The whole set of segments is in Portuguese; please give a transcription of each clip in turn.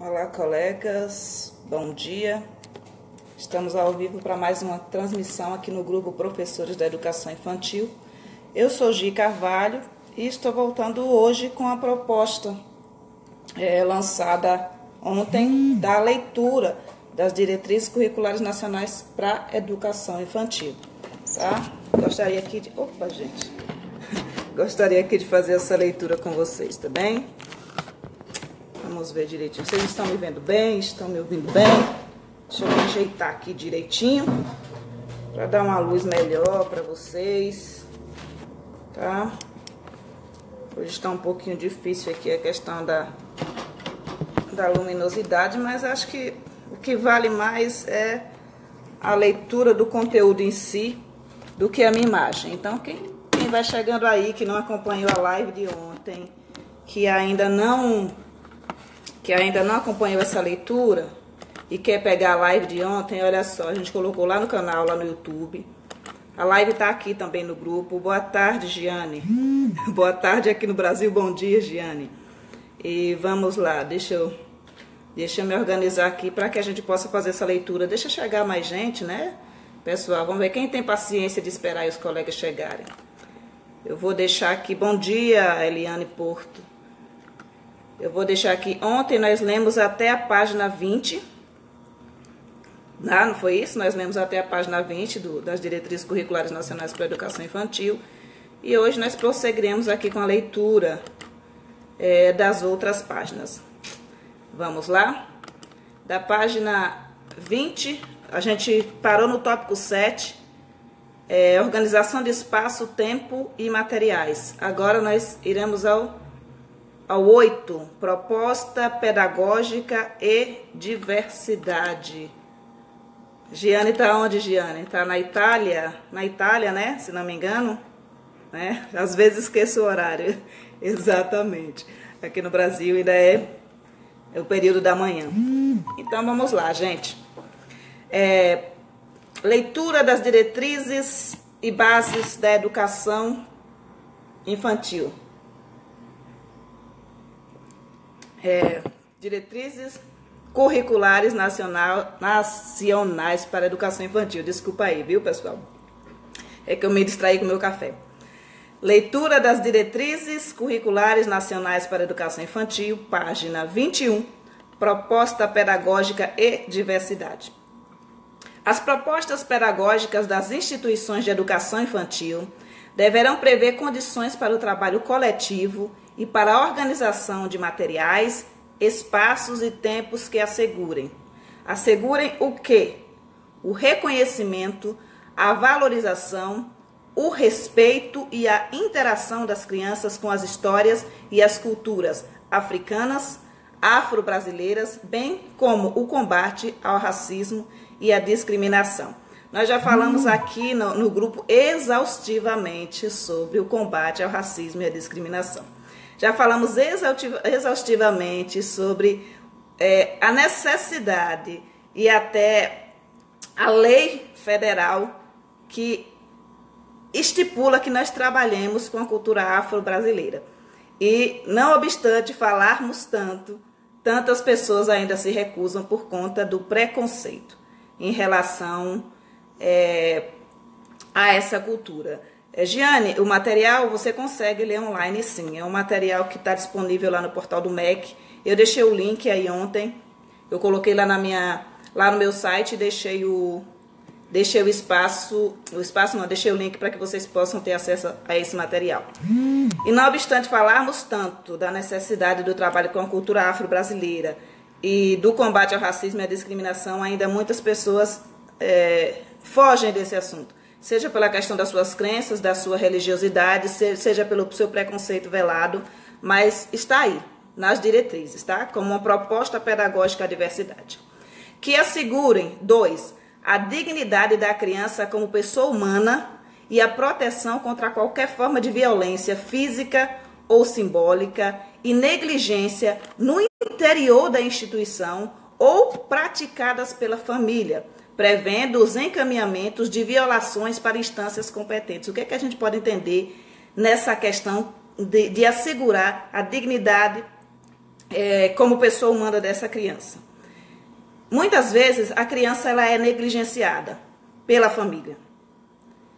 Olá, colegas, bom dia. Estamos ao vivo para mais uma transmissão aqui no grupo Professores da Educação Infantil. Eu sou Gi Carvalho e estou voltando hoje com a proposta lançada ontem da leitura das diretrizes curriculares nacionais para a educação infantil, tá? Gostaria aqui de... Opa, gente! Gostaria aqui de fazer essa leitura com vocês, tá bem? Vamos ver direitinho. Vocês estão me vendo bem? Estão me ouvindo bem? Deixa eu me ajeitar aqui direitinho para dar uma luz melhor para vocês, tá? Hoje está um pouquinho difícil aqui a questão da luminosidade, mas acho que o que vale mais é a leitura do conteúdo em si do que a minha imagem. Então, quem vai chegando aí, que não acompanhou a live de ontem, que ainda não acompanhou essa leitura e quer pegar a live de ontem, olha só, a gente colocou lá no canal, lá no YouTube. A live tá aqui também no grupo. Boa tarde, Giane. Boa tarde aqui no Brasil, bom dia, Giane. E vamos lá, deixa eu me organizar aqui para que a gente possa fazer essa leitura. Deixa chegar mais gente, né? Pessoal, vamos ver quem tem paciência de esperar os colegas chegarem. Eu vou deixar aqui, bom dia, Eliane Porto. Eu vou deixar aqui, ontem nós lemos até a página 20. Não foi isso? Nós lemos até a página 20 das Diretrizes Curriculares Nacionais para a Educação Infantil. E hoje nós prosseguiremos aqui com a leitura das outras páginas. Vamos lá? Da página 20, a gente parou no tópico 7, organização de espaço, tempo e materiais. Agora nós iremos ao 8, proposta pedagógica e diversidade. Giane está onde, Giane? Está na Itália? Na Itália, né? Se não me engano. Né? Às vezes esqueço o horário. Exatamente. Aqui no Brasil ainda é o período da manhã. Então vamos lá, gente. Leitura das diretrizes e bases da educação infantil. Diretrizes curriculares nacionais para a educação infantil. Desculpa aí, viu, pessoal? É que eu me distraí com o meu café. Leitura das diretrizes curriculares nacionais para a educação infantil, página 21, proposta pedagógica e diversidade. As propostas pedagógicas das instituições de educação infantil deverão prever condições para o trabalho coletivo e para a organização de materiais, espaços e tempos que assegurem o quê? O reconhecimento, a valorização, o respeito e a interação das crianças com as histórias e as culturas africanas, afro-brasileiras, bem como o combate ao racismo e à discriminação. Nós já falamos aqui no grupo exaustivamente sobre o combate ao racismo e à discriminação. Já falamos exaustivamente sobre a necessidade e até a lei federal que estipula que nós trabalhemos com a cultura afro-brasileira. E, não obstante falarmos tantas pessoas ainda se recusam por conta do preconceito em relação a essa cultura. Giane, o material você consegue ler online, sim. É um material que está disponível lá no portal do MEC. Eu deixei o link aí ontem. Eu coloquei lá no meu site e deixei o link para que vocês possam ter acesso a esse material. E não obstante falarmos tanto da necessidade do trabalho com a cultura afro-brasileira e do combate ao racismo e à discriminação, ainda muitas pessoas fogem desse assunto. Seja pela questão das suas crenças, da sua religiosidade, seja pelo seu preconceito velado, mas está aí, nas diretrizes, tá? Como uma proposta pedagógica à diversidade. Que assegurem, 2, a dignidade da criança como pessoa humana e a proteção contra qualquer forma de violência física ou simbólica e negligência no interior da instituição ou praticadas pela família, prevendo os encaminhamentos de violações para instâncias competentes. O que é que a gente pode entender nessa questão de assegurar a dignidade como pessoa humana dessa criança. Muitas vezes a criança ela é negligenciada pela família.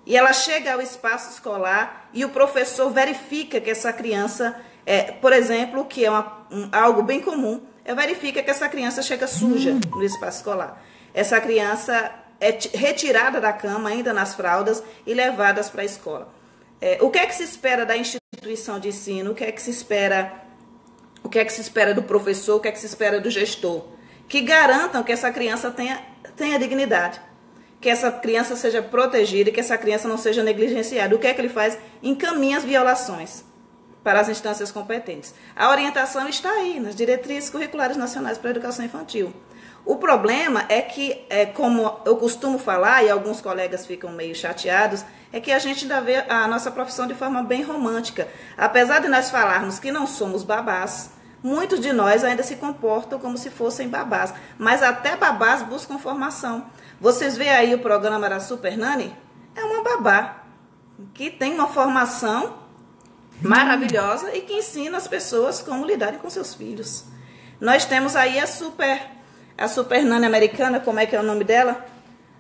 E ela chega ao espaço escolar e o professor verifica que essa criança, por exemplo, que é algo bem comum, verifica que essa criança chega suja no espaço escolar. Essa criança é retirada da cama, ainda nas fraldas, e levadas para a escola. O que é que se espera da instituição de ensino? O que é que se espera do professor? O que é que se espera do gestor? Que garantam que essa criança tenha dignidade, que essa criança seja protegida e que essa criança não seja negligenciada. O que é que ele faz? Encaminha as violações para as instâncias competentes. A orientação está aí, nas diretrizes curriculares nacionais para a educação infantil. O problema é que, como eu costumo falar, e alguns colegas ficam meio chateados, é que a gente ainda vê a nossa profissão de forma bem romântica. Apesar de nós falarmos que não somos babás, muitos de nós ainda se comportam como se fossem babás. Mas até babás buscam formação. Vocês veem aí o programa da Super Nani? É uma babá que tem uma formação maravilhosa e que ensina as pessoas como lidarem com seus filhos. Nós temos aí a Super Nani americana, como é que é o nome dela?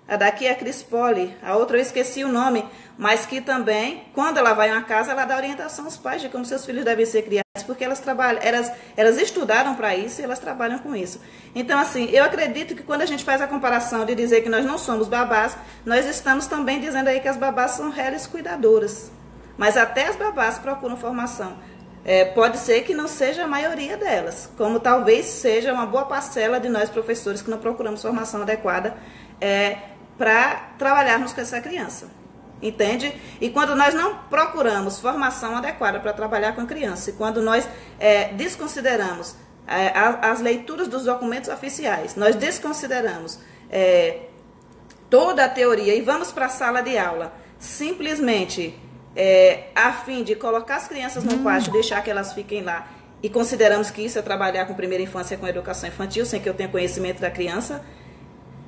A daqui é a Cris Polly, a outra eu esqueci o nome, mas que também, quando ela vai em uma casa, ela dá orientação aos pais de como seus filhos devem ser criados, porque elas trabalham, elas estudaram para isso e elas trabalham com isso. Então, assim, eu acredito que quando a gente faz a comparação de dizer que nós não somos babás, nós estamos também dizendo aí que as babás são reais cuidadoras. Mas até as babás procuram formação. Pode ser que não seja a maioria delas, como talvez seja uma boa parcela de nós professores que não procuramos formação adequada para trabalharmos com essa criança, entende? E quando nós não procuramos formação adequada para trabalhar com a criança, e quando nós desconsideramos as leituras dos documentos oficiais, nós desconsideramos toda a teoria e vamos para a sala de aula simplesmente a fim de colocar as crianças no pátio, deixar que elas fiquem lá, e consideramos que isso é trabalhar com primeira infância, com educação infantil, sem que eu tenha conhecimento da criança,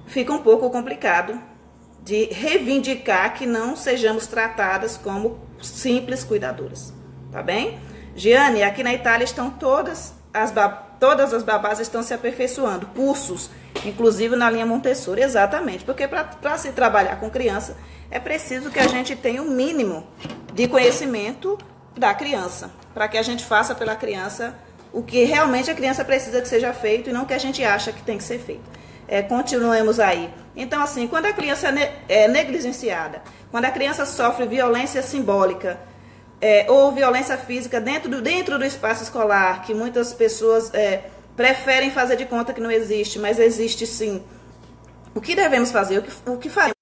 fica um pouco complicado de reivindicar que não sejamos tratadas como simples cuidadoras, tá bem? Giane, aqui na Itália estão todas as babás estão se aperfeiçoando, cursos, inclusive na linha Montessori, exatamente, porque para se trabalhar com criança, é preciso que a gente tenha o mínimo de conhecimento da criança, para que a gente faça pela criança o que realmente a criança precisa que seja feito e não o que a gente acha que tem que ser feito. Continuemos aí. Então, assim, quando a criança é negligenciada, quando a criança sofre violência simbólica ou violência física dentro do espaço escolar, que muitas pessoas preferem fazer de conta que não existe, mas existe sim. O que devemos fazer? O que faremos?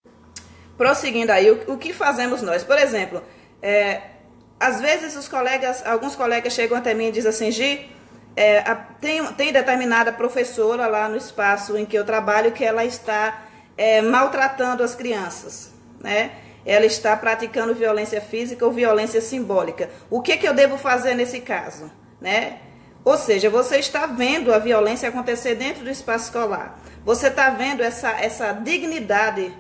Prosseguindo aí, o que fazemos nós? Por exemplo, às vezes alguns colegas chegam até mim e dizem assim, Gi, tem determinada professora lá no espaço em que eu trabalho que ela está maltratando as crianças, né? Ela está praticando violência física ou violência simbólica. O que eu devo fazer nesse caso, né? Ou seja, você está vendo a violência acontecer dentro do espaço escolar. Você está vendo essa dignidade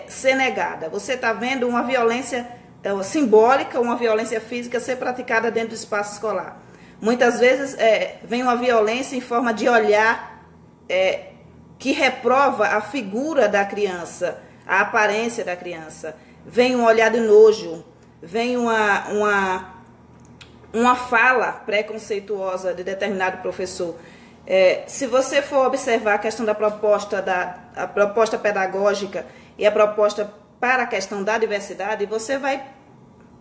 ser negada. Você está vendo uma violência simbólica, uma violência física ser praticada dentro do espaço escolar. Muitas vezes vem uma violência em forma de olhar que reprova a figura da criança, a aparência da criança. Vem um olhar de nojo, vem uma fala preconceituosa de determinado professor. Se você for observar a questão da a proposta pedagógica e a proposta para a questão da diversidade, você vai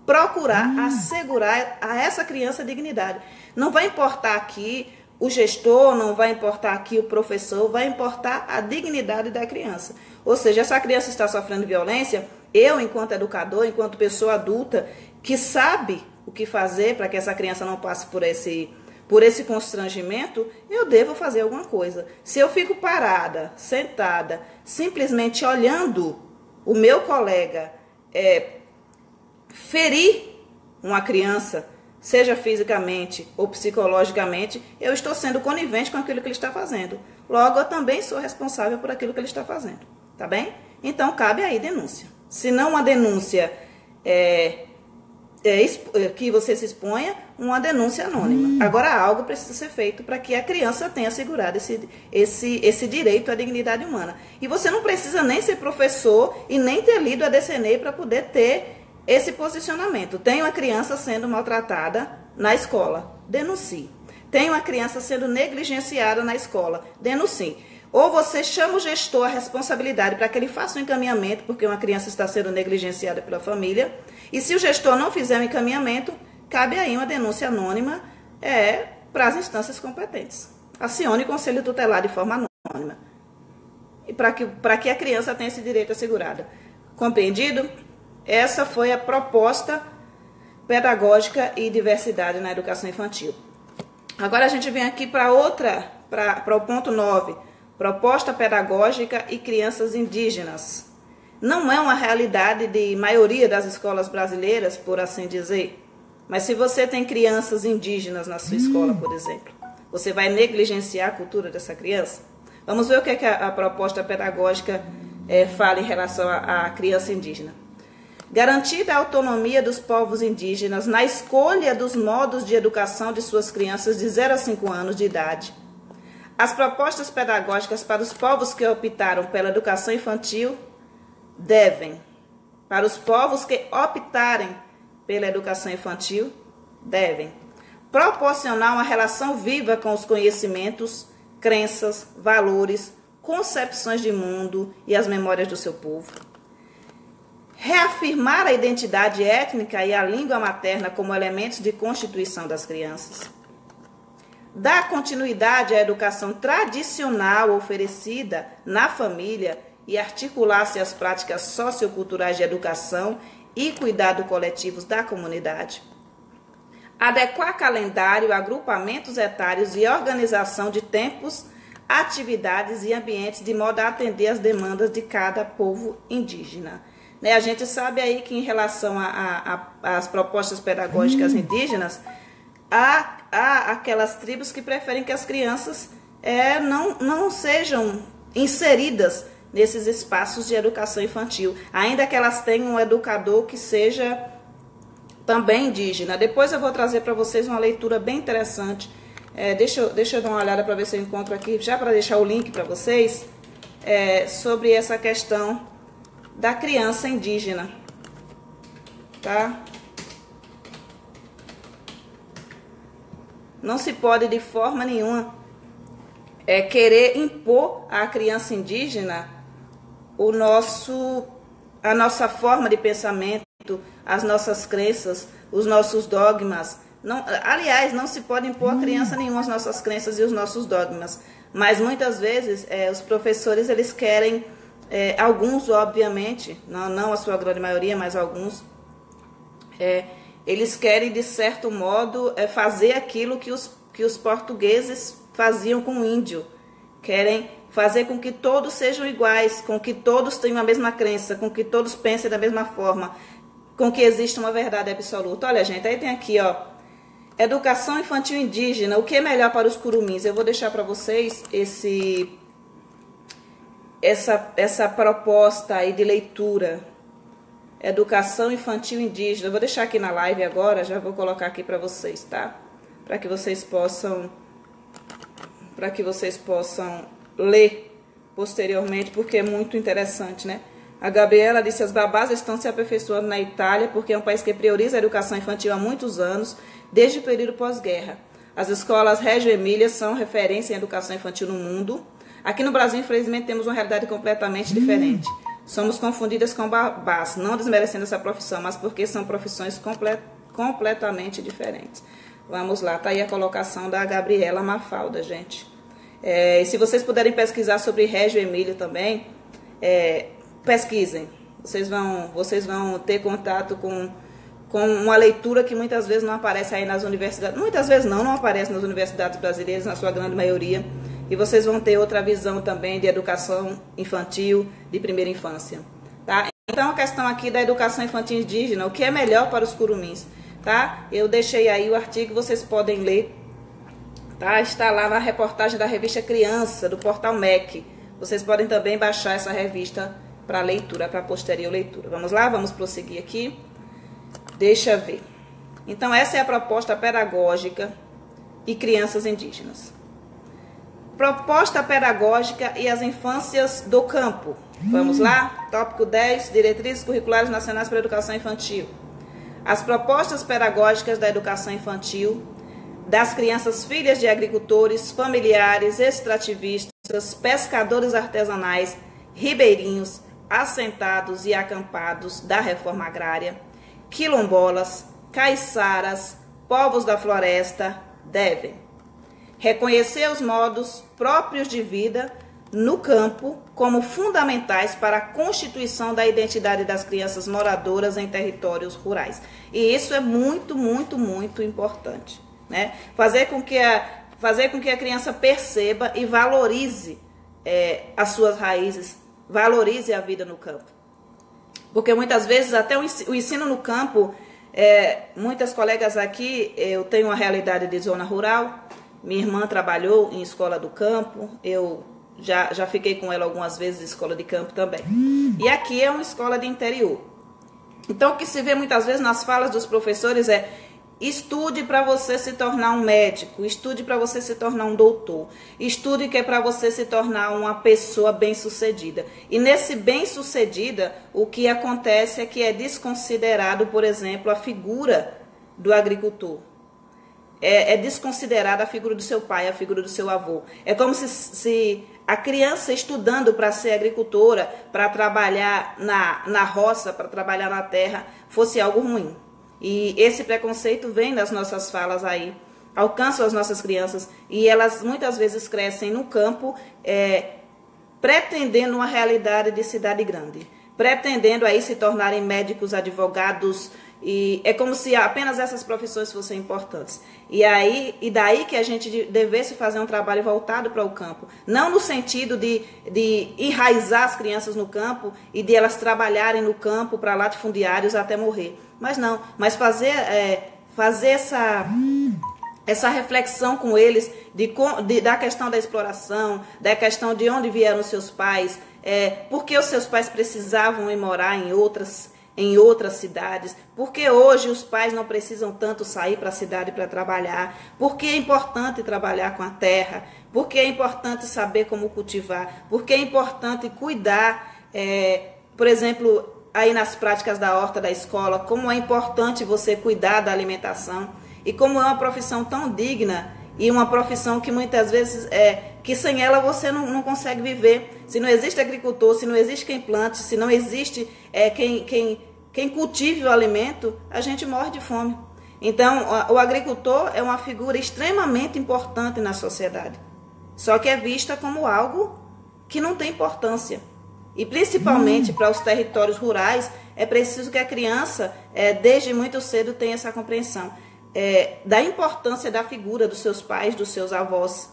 procurar assegurar a essa criança dignidade. Não vai importar aqui o gestor, não vai importar aqui o professor, vai importar a dignidade da criança. Ou seja, essa criança está sofrendo violência, eu, enquanto educador, enquanto pessoa adulta, que sabe o que fazer para que essa criança não passe por esse constrangimento, eu devo fazer alguma coisa. Se eu fico parada, sentada, simplesmente olhando o meu colega ferir uma criança, seja fisicamente ou psicologicamente, eu estou sendo conivente com aquilo que ele está fazendo. Logo, eu também sou responsável por aquilo que ele está fazendo. Tá bem? Então, cabe aí denúncia. Se não uma denúncia que você se exponha uma denúncia anônima. Agora, algo precisa ser feito para que a criança tenha assegurado esse direito à dignidade humana. E você não precisa nem ser professor e nem ter lido a DCNE para poder ter esse posicionamento. Tem uma criança sendo maltratada na escola, denuncie. Tem uma criança sendo negligenciada na escola, denuncie. Ou você chama o gestor a responsabilidade para que ele faça um encaminhamento, porque uma criança está sendo negligenciada pela família. E se o gestor não fizer um encaminhamento, cabe aí uma denúncia anônima para as instâncias competentes. Acione o conselho tutelar de forma anônima. E para que a criança tenha esse direito assegurado. Compreendido? Essa foi a proposta pedagógica e diversidade na educação infantil. Agora a gente vem aqui para o ponto 9. Proposta pedagógica e crianças indígenas. Não é uma realidade de maioria das escolas brasileiras, por assim dizer. Mas se você tem crianças indígenas na sua escola, por exemplo, você vai negligenciar a cultura dessa criança? Vamos ver o que a proposta pedagógica fala em relação à criança indígena. Garantida a autonomia dos povos indígenas na escolha dos modos de educação de suas crianças de 0 a 5 anos de idade. As propostas pedagógicas para os povos que optaram pela educação infantil para os povos que optarem pela educação infantil, devem proporcionar uma relação viva com os conhecimentos, crenças, valores, concepções de mundo e as memórias do seu povo. Reafirmar a identidade étnica e a língua materna como elementos de constituição das crianças. Dar continuidade à educação tradicional oferecida na família e articular-se às práticas socioculturais de educação e cuidado coletivos da comunidade. Adequar calendário, agrupamentos etários e organização de tempos, atividades e ambientes de modo a atender às demandas de cada povo indígena. A gente sabe aí que em relação às propostas pedagógicas indígenas, há aquelas tribos que preferem que as crianças não sejam inseridas nesses espaços de educação infantil, ainda que elas tenham um educador que seja também indígena. Depois eu vou trazer para vocês uma leitura bem interessante. Deixa eu dar uma olhada para ver se eu encontro aqui, já para deixar o link para vocês, sobre essa questão da criança indígena, tá? Não se pode de forma nenhuma querer impor à criança indígena a nossa forma de pensamento, as nossas crenças, os nossos dogmas. Não, aliás, não se pode impor a criança nenhuma as nossas crenças e os nossos dogmas. Mas muitas vezes os professores eles querem, alguns obviamente, não a sua grande maioria, mas alguns, eles querem de certo modo fazer aquilo que os portugueses faziam com o índio. Querem fazer com que todos sejam iguais, com que todos tenham a mesma crença, com que todos pensem da mesma forma, com que exista uma verdade absoluta. Olha, gente, aí tem aqui, ó, educação infantil indígena, o que é melhor para os curumins? Eu vou deixar para vocês essa proposta aí de leitura. Educação infantil indígena. Eu vou deixar aqui na live agora, já vou colocar aqui para vocês, tá? Para que vocês possam ler posteriormente, porque é muito interessante, né? A Gabriela disse: as babás estão se aperfeiçoando na Itália porque é um país que prioriza a educação infantil há muitos anos, desde o período pós-guerra. As escolas Reggio Emília são referência em educação infantil no mundo. Aqui no Brasil, infelizmente, temos uma realidade completamente diferente. Somos confundidas com babás, não desmerecendo essa profissão, mas porque são profissões completamente diferentes. Vamos lá, tá aí a colocação da Gabriela Mafalda, gente. E se vocês puderem pesquisar sobre Reggio Emília também, pesquisem. Vocês vão ter contato com uma leitura que muitas vezes não aparece aí nas universidades. Muitas vezes não aparece nas universidades brasileiras, na sua grande maioria. E vocês vão ter outra visão também de educação infantil, de primeira infância. Tá? Então, a questão aqui da educação infantil indígena, o que é melhor para os curumins? Tá? Eu deixei aí o artigo, vocês podem ler. Tá? Está lá na reportagem da revista Criança, do portal MEC. Vocês podem também baixar essa revista para leitura, para posterior leitura. Vamos lá? Vamos prosseguir aqui. Deixa eu ver. Então, essa é a proposta pedagógica e crianças indígenas. Proposta pedagógica e as infâncias do campo. Vamos lá? Tópico 10, Diretrizes Curriculares Nacionais para a Educação Infantil. As propostas pedagógicas da educação infantil das crianças filhas de agricultores, familiares, extrativistas, pescadores artesanais, ribeirinhos, assentados e acampados da reforma agrária, quilombolas, caiçaras, povos da floresta, devem reconhecer os modos próprios de vida no campo como fundamentais para a constituição da identidade das crianças moradoras em territórios rurais. E isso é muito, muito, muito importante, né? Fazer com que a criança perceba e valorize as suas raízes, valorize a vida no campo. Porque muitas vezes até o ensino no campo, muitas colegas aqui, eu tenho uma realidade de zona rural. Minha irmã trabalhou em escola do campo, eu já fiquei com ela algumas vezes em escola de campo também. E aqui é uma escola de interior. Então, o que se vê muitas vezes nas falas dos professores é: estude para você se tornar um médico, estude para você se tornar um doutor, estude que é para você se tornar uma pessoa bem-sucedida. E nesse bem-sucedida, o que acontece é que é desconsiderado, por exemplo, a figura do agricultor. É desconsiderada a figura do seu pai, a figura do seu avô. É como se a criança estudando para ser agricultora, para trabalhar na roça, para trabalhar na terra, fosse algo ruim. E esse preconceito vem das nossas falas aí, alcança as nossas crianças e elas muitas vezes crescem no campo pretendendo uma realidade de cidade grande, pretendendo aí se tornarem médicos, advogados, e é como se apenas essas profissões fossem importantes. E daí que a gente devesse fazer um trabalho voltado para o campo, não no sentido de enraizar as crianças no campo e de elas trabalharem no campo para latifundiários até morrer, mas fazer essa reflexão com eles da questão da exploração, da questão de onde vieram os seus pais, por que os seus pais precisavam ir morar em outras cidades, porque hoje os pais não precisam tanto sair para a cidade para trabalhar, porque é importante trabalhar com a terra, porque é importante saber como cultivar, porque é importante cuidar, por exemplo, aí nas práticas da horta da escola, como é importante você cuidar da alimentação e como é uma profissão tão digna e uma profissão que muitas vezes que sem ela você não consegue viver. Se não existe agricultor, se não existe quem plante, se não existe quem cultive o alimento, a gente morre de fome. Então, o agricultor é uma figura extremamente importante na sociedade, só que é vista como algo que não tem importância. E principalmente para os territórios rurais, é preciso que a criança, desde muito cedo, tenha essa compreensão da importância da figura dos seus pais, dos seus avós,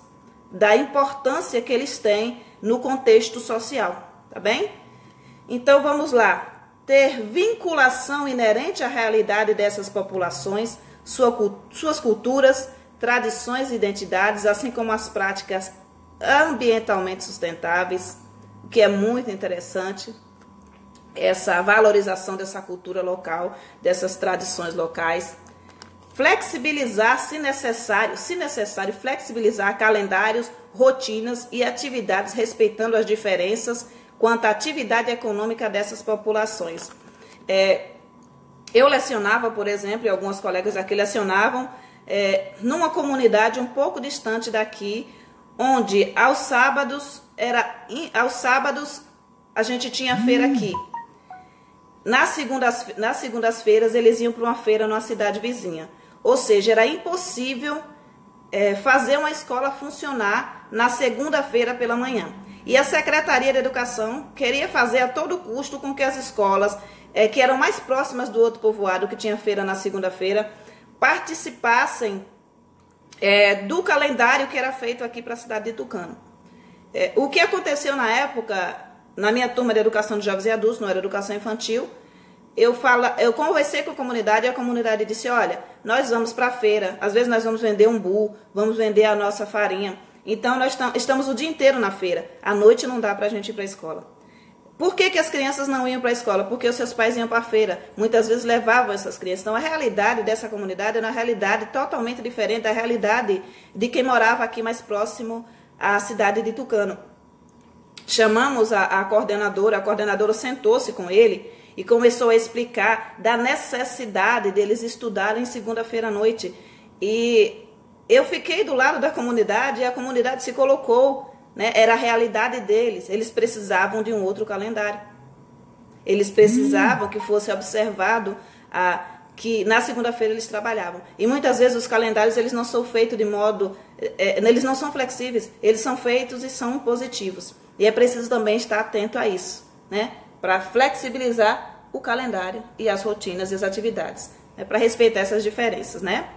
da importância que eles têm no contexto social, tá bem? Então vamos lá. Ter vinculação inerente à realidade dessas populações, suas culturas, tradições e identidades, assim como as práticas ambientalmente sustentáveis, o que é muito interessante, essa valorização dessa cultura local, dessas tradições locais. Flexibilizar, se necessário, flexibilizar calendários, rotinas e atividades, respeitando as diferenças quanto à atividade econômica dessas populações. Eu lecionava, por exemplo, e algumas colegas aqui lecionavam numa comunidade um pouco distante daqui, onde aos sábados a gente tinha feira aqui. Nas segundas-feiras eles iam para uma feira numa cidade vizinha. Ou seja, era impossível fazer uma escola funcionar na segunda-feira pela manhã. E a Secretaria de Educação queria fazer a todo custo com que as escolas que eram mais próximas do outro povoado, que tinha feira na segunda-feira, participassem do calendário que era feito aqui para a cidade de Tucano. O que aconteceu na época, na minha turma de Educação de Jovens e Adultos, não era Educação Infantil, eu conversei com a comunidade e a comunidade disse: olha, nós vamos para a feira, às vezes nós vamos vender umbu, vamos vender a nossa farinha, então nós estamos o dia inteiro na feira, à noite não dá para a gente ir para a escola. Por que as crianças não iam para a escola? Porque os seus pais iam para a feira. Muitas vezes levavam essas crianças. Então, a realidade dessa comunidade era uma realidade totalmente diferente da realidade de quem morava aqui mais próximo à cidade de Tucano. Chamamos a coordenadora sentou-se com ele e começou a explicar da necessidade deles estudarem segunda-feira à noite. E eu fiquei do lado da comunidade e a comunidade se colocou, né? Era a realidade deles. Eles precisavam de um outro calendário. Eles precisavam que fosse observado que na segunda-feira eles trabalhavam. E muitas vezes os calendários eles não são feitos de modo... eles não são flexíveis, eles são feitos e são positivos. E é preciso também estar atento a isso, né? Para flexibilizar o calendário e as rotinas e as atividades, né? Para respeitar essas diferenças, né?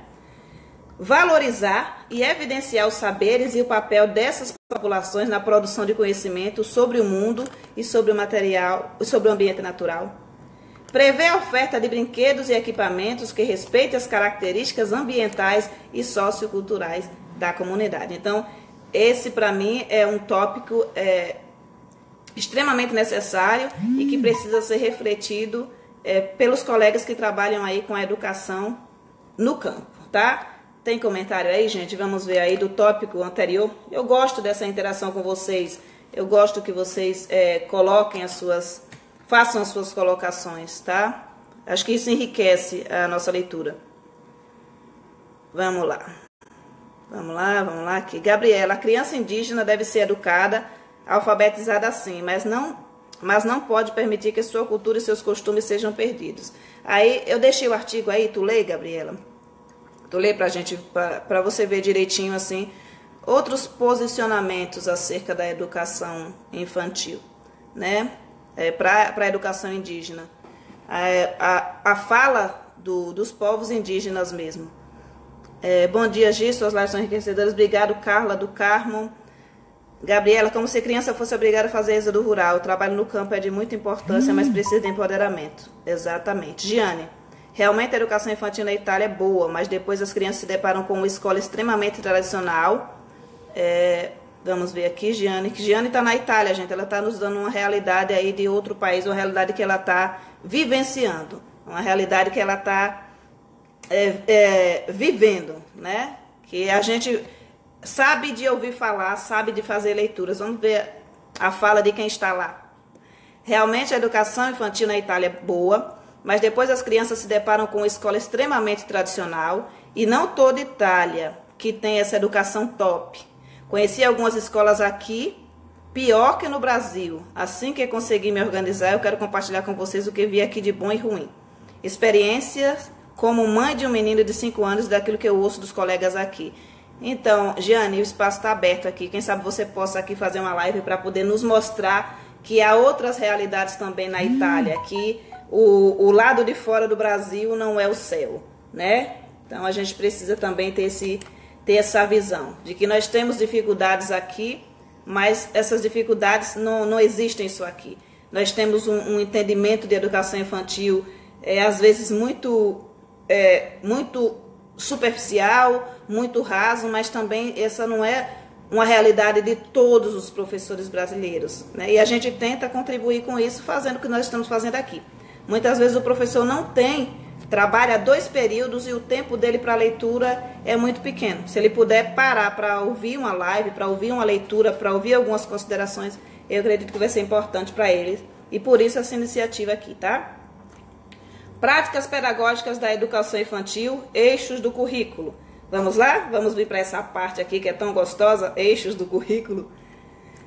Valorizar e evidenciar os saberes e o papel dessas populações na produção de conhecimento sobre o mundo e sobre o material, sobre o ambiente natural. Prever a oferta de brinquedos e equipamentos que respeitem as características ambientais e socioculturais da comunidade. Então, esse para mim é um tópico extremamente necessário e que precisa ser refletido pelos colegas que trabalham aí com a educação no campo, tá? Tem comentário aí, gente? Vamos ver aí do tópico anterior. Eu gosto dessa interação com vocês. Eu gosto que vocês coloquem façam as suas colocações, tá? Acho que isso enriquece a nossa leitura. Vamos lá. Vamos lá aqui. Gabriela, a criança indígena deve ser educada, alfabetizada sim, mas não pode permitir que sua cultura e seus costumes sejam perdidos. Aí, eu deixei o artigo aí, tu lê, Gabriela? Tu lê pra gente, pra você ver direitinho, assim, outros posicionamentos acerca da educação infantil, né? Para a educação indígena. A fala dos povos indígenas mesmo. Bom dia, Gi, suas lives são enriquecedoras. Obrigado, Carla, do Carmo. Gabriela, como se criança fosse obrigada a fazer êxodo rural. O trabalho no campo é de muita importância, mas precisa de empoderamento. Exatamente. Giane, realmente a educação infantil na Itália é boa, mas depois as crianças se deparam com uma escola extremamente tradicional. Vamos ver aqui, Giane. Que Giane está na Itália, gente. Ela está nos dando uma realidade aí de outro país, uma realidade que ela está vivenciando, uma realidade que ela está vivendo, né? Que a gente sabe de ouvir falar, sabe de fazer leituras. Vamos ver a fala de quem está lá. Realmente a educação infantil na Itália é boa, mas depois as crianças se deparam com uma escola extremamente tradicional e não toda Itália que tem essa educação top. Conheci algumas escolas aqui, pior que no Brasil. Assim que conseguir me organizar, eu quero compartilhar com vocês o que vi aqui de bom e ruim. Experiências como mãe de um menino de 5 anos, daquilo que eu ouço dos colegas aqui. Então, Giane, o espaço está aberto aqui. Quem sabe você possa aqui fazer uma live para poder nos mostrar que há outras realidades também na Itália, que o lado de fora do Brasil não é o céu, né? Então, a gente precisa também ter essa visão de que nós temos dificuldades aqui, mas essas dificuldades não existem só aqui. Nós temos um entendimento de educação infantil, às vezes muito superficial, muito raso, mas também essa não é uma realidade de todos os professores brasileiros, né? E a gente tenta contribuir com isso fazendo o que nós estamos fazendo aqui. Muitas vezes o professor não trabalha 2 períodos e o tempo dele para leitura é muito pequeno. Se ele puder parar para ouvir uma live, para ouvir uma leitura, para ouvir algumas considerações, eu acredito que vai ser importante para ele. E por isso essa iniciativa aqui, tá? Práticas pedagógicas da educação infantil, eixos do currículo. Vamos lá? Vamos vir para essa parte aqui que é tão gostosa, eixos do currículo.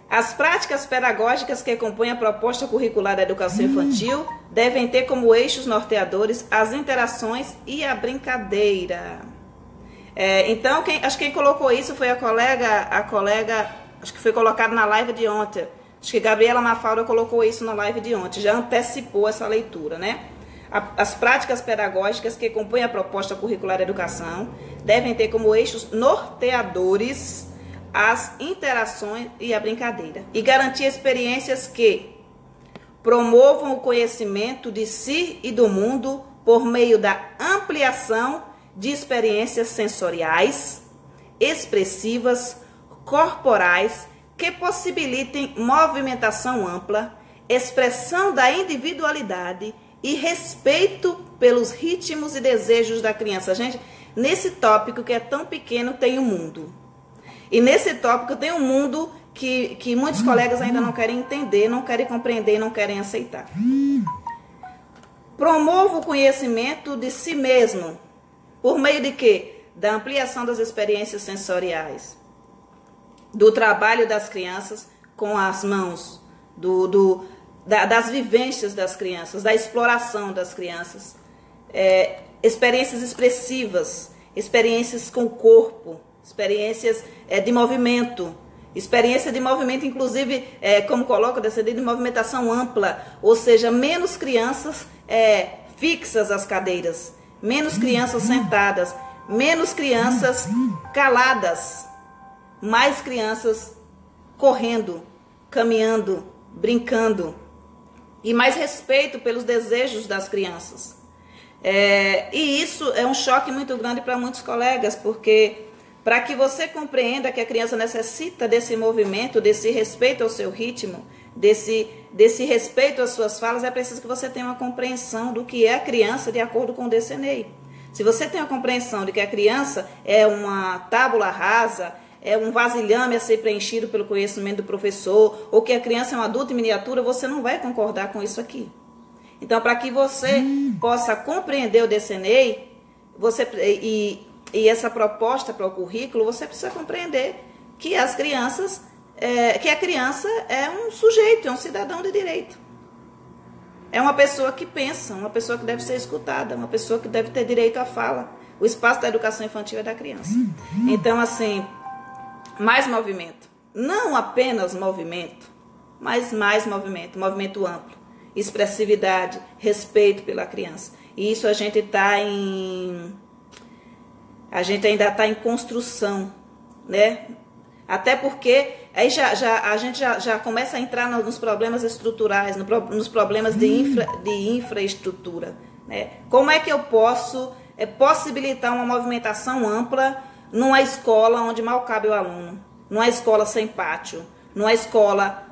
As práticas pedagógicas que compõem a proposta curricular da educação infantil devem ter como eixos norteadores as interações e a brincadeira. Então, acho que quem colocou isso foi a colega, acho que foi colocado na live de ontem. Acho que Gabriela Mafalda colocou isso na live de ontem, já antecipou essa leitura, né? As práticas pedagógicas que compõem a proposta curricular da educação devem ter como eixos norteadores as interações e a brincadeira, e garantir experiências que promovam o conhecimento de si e do mundo por meio da ampliação de experiências sensoriais, expressivas, corporais, que possibilitem movimentação ampla, expressão da individualidade e respeito pelos ritmos e desejos da criança. Gente, nesse tópico que é tão pequeno tem um mundo. E nesse tópico tem um mundo que muitos colegas ainda não querem entender, não querem compreender, não querem aceitar. Promova o conhecimento de si mesmo. Por meio de quê? Da ampliação das experiências sensoriais, do trabalho das crianças com as mãos, das vivências das crianças, da exploração das crianças, experiências expressivas, experiências com o corpo, experiências de movimento, inclusive, como coloca, de movimentação ampla, ou seja, menos crianças fixas às cadeiras, menos crianças sentadas, menos crianças caladas, mais crianças correndo, caminhando, brincando, e mais respeito pelos desejos das crianças. E isso é um choque muito grande para muitos colegas, porque para que você compreenda que a criança necessita desse movimento, desse respeito ao seu ritmo, desse respeito às suas falas, é preciso que você tenha uma compreensão do que é a criança de acordo com o DCNEI. Se você tem a compreensão de que a criança é uma tábula rasa, é um vasilhame a ser preenchido pelo conhecimento do professor, ou que a criança é um adulto em miniatura, você não vai concordar com isso aqui. Então, para que você possa compreender o DCNEI, e essa proposta para o currículo, você precisa compreender que a criança é um sujeito, é um cidadão de direito. É uma pessoa que pensa, uma pessoa que deve ser escutada, uma pessoa que deve ter direito à fala. O espaço da educação infantil é da criança. Então, assim, mais movimento. Não apenas movimento, mas mais movimento, movimento amplo. Expressividade, respeito pela criança. E isso a gente ainda está em construção, né? Até porque aí a gente já começa a entrar nos problemas estruturais, nos problemas de infraestrutura, né? Como é que eu posso possibilitar uma movimentação ampla numa escola onde mal cabe o aluno, numa escola sem pátio, numa escola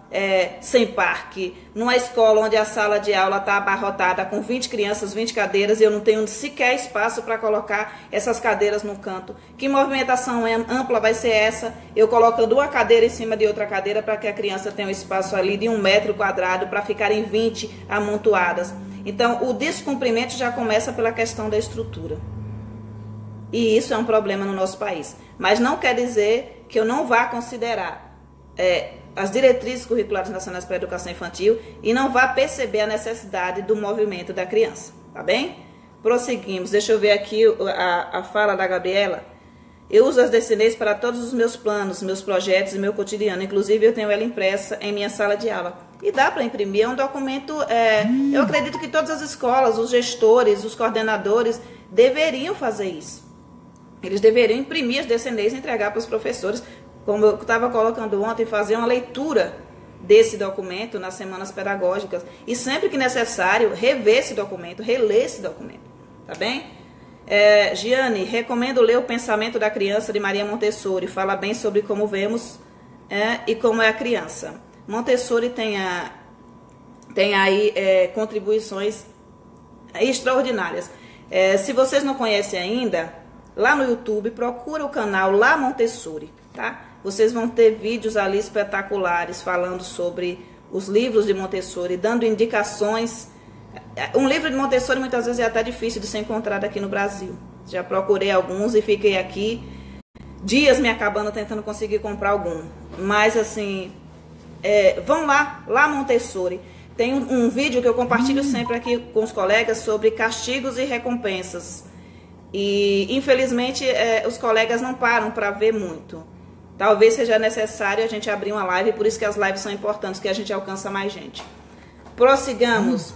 sem parque, numa escola onde a sala de aula está abarrotada com 20 crianças, 20 cadeiras, e eu não tenho sequer espaço para colocar essas cadeiras no canto. Que movimentação ampla vai ser essa? Eu colocando uma cadeira em cima de outra cadeira para que a criança tenha um espaço ali de 1 metro quadrado para ficarem 20 amontoadas. Então, o descumprimento já começa pela questão da estrutura. E isso é um problema no nosso país. Mas não quer dizer que eu não vá considerar as diretrizes curriculares nacionais para a educação infantil e não vá perceber a necessidade do movimento da criança, tá bem? Prosseguimos. Deixa eu ver aqui a fala da Gabriela. Eu uso as DCNEIs para todos os meus planos, meus projetos e meu cotidiano. Inclusive, eu tenho ela impressa em minha sala de aula. E dá para imprimir, é um documento... eu acredito que todas as escolas, os gestores, os coordenadores deveriam fazer isso. Eles deveriam imprimir as DCNEIs e entregar para os professores, como eu estava colocando ontem, fazer uma leitura desse documento nas semanas pedagógicas. E sempre que necessário, rever esse documento, reler esse documento. Tá bem? Giane, recomendo ler O Pensamento da Criança, de Maria Montessori. Fala bem sobre como vemos e como é a criança. Montessori tem aí contribuições extraordinárias. Se vocês não conhecem ainda, lá no YouTube, procura o canal Lá Montessori, tá? Vocês vão ter vídeos ali espetaculares falando sobre os livros de Montessori, dando indicações. Um livro de Montessori muitas vezes é até difícil de ser encontrado aqui no Brasil. Já procurei alguns e fiquei aqui dias me acabando tentando conseguir comprar algum. Mas assim, vão lá Montessori. Tem um vídeo que eu compartilho sempre aqui com os colegas sobre castigos e recompensas. E infelizmente os colegas não param para ver muito. Talvez seja necessário a gente abrir uma live, por isso que as lives são importantes, que a gente alcança mais gente. Prossigamos.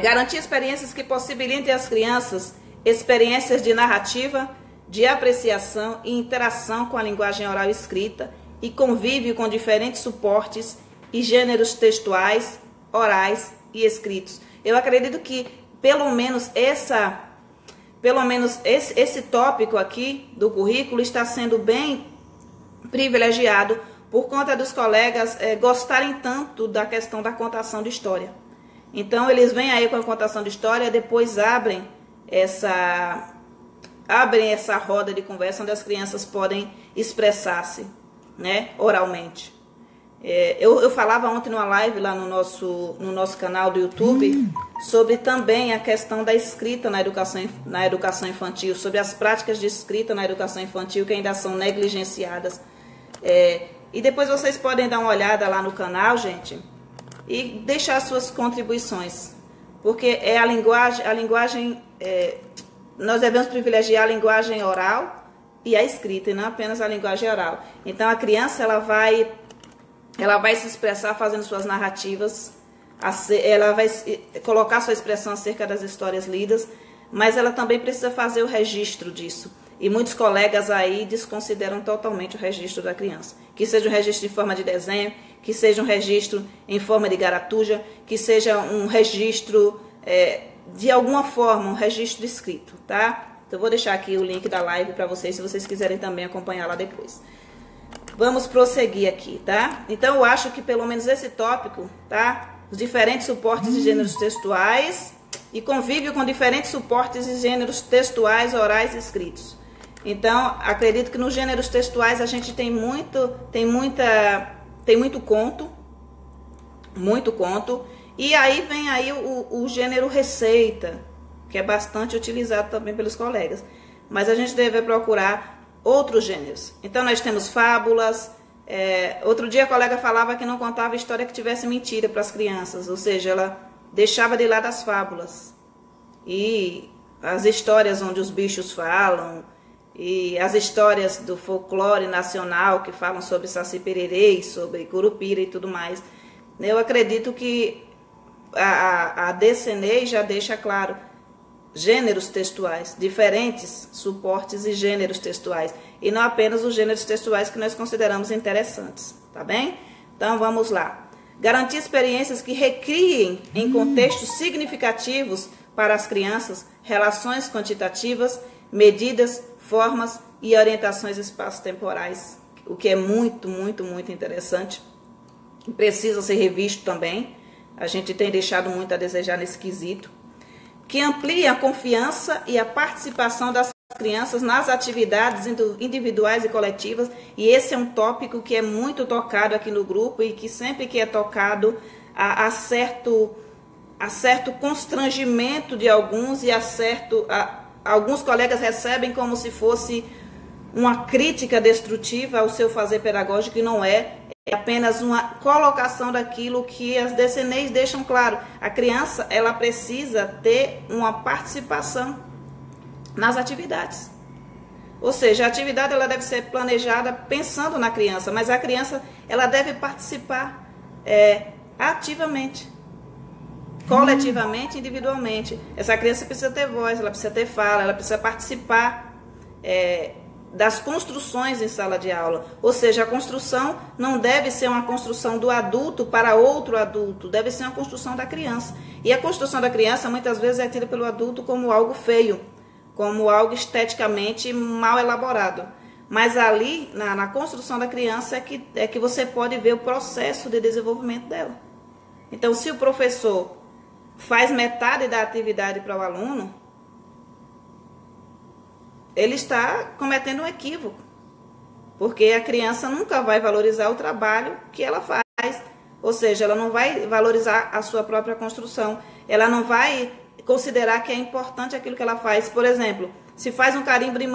Garantir experiências que possibilitem às crianças experiências de narrativa, de apreciação e interação com a linguagem oral e escrita e convívio com diferentes suportes e gêneros textuais, orais e escritos. Eu acredito que pelo menos esse tópico aqui do currículo está sendo bem privilegiado por conta dos colegas gostarem tanto da questão da contação de história. Então, eles vêm aí com a contação de história, depois abrem essa roda de conversa onde as crianças podem expressar-se, né, oralmente. Eu falava ontem numa live lá no nosso canal do YouTube sobre também a questão da escrita na educação infantil, sobre as práticas de escrita na educação infantil que ainda são negligenciadas. E depois vocês podem dar uma olhada lá no canal, gente, e deixar suas contribuições, porque a linguagem nós devemos privilegiar a linguagem oral e a escrita, e não apenas a linguagem oral. Então a criança ela vai se expressar fazendo suas narrativas, ela vai colocar sua expressão acerca das histórias lidas, mas ela também precisa fazer o registro disso. E muitos colegas aí desconsideram totalmente o registro da criança. Que seja um registro em forma de desenho, que seja um registro em forma de garatuja, que seja um registro, de alguma forma, um registro escrito, tá? Então, eu vou deixar aqui o link da live para vocês, se vocês quiserem também acompanhar lá depois. Vamos prosseguir aqui, tá? Então, eu acho que pelo menos esse tópico, tá? Os diferentes suportes de gêneros textuais e convívio com diferentes suportes de gêneros textuais, orais e escritos. Então, acredito que nos gêneros textuais a gente tem muito conto, e aí vem aí o gênero receita, que é bastante utilizado também pelos colegas. Mas a gente deve procurar outros gêneros. Então, nós temos fábulas. Outro dia a colega falava que não contava história que tivesse mentira para as crianças, ou seja, ela deixava de lado as fábulas. E as histórias onde os bichos falam, e as histórias do folclore nacional que falam sobre Saci-Pererê, sobre Curupira e tudo mais. Eu acredito que a DCNEI já deixa claro gêneros textuais, diferentes suportes e gêneros textuais, e não apenas os gêneros textuais que nós consideramos interessantes, tá bem? Então vamos lá. Garantir experiências que recriem em contextos significativos para as crianças relações quantitativas, medidas, formas e orientações espaço-temporais, o que é muito interessante. Precisa ser revisto também. A gente tem deixado muito a desejar nesse quesito. Que amplia a confiança e a participação das crianças nas atividades individuais e coletivas. E esse é um tópico que é muito tocado aqui no grupo e que sempre que é tocado há certo constrangimento de alguns e alguns colegas recebem como se fosse uma crítica destrutiva ao seu fazer pedagógico, e não é. É apenas uma colocação daquilo que as DCNEIs deixam claro. A criança, ela precisa ter uma participação nas atividades. Ou seja, a atividade ela deve ser planejada pensando na criança, mas a criança ela deve participar ativamente, coletivamente, individualmente. Essa criança precisa ter voz, ela precisa ter fala, ela precisa participar das construções em sala de aula. Ou seja, a construção não deve ser uma construção do adulto para outro adulto, deve ser uma construção da criança. E a construção da criança muitas vezes é tida pelo adulto como algo feio, como algo esteticamente mal elaborado. Mas ali, na construção da criança, é que você pode ver o processo de desenvolvimento dela. Então, se o professor faz metade da atividade para o aluno, ele está cometendo um equívoco, porque a criança nunca vai valorizar o trabalho que ela faz, ou seja, ela não vai valorizar a sua própria construção, ela não vai considerar que é importante aquilo que ela faz. Por exemplo, se faz um carimbo de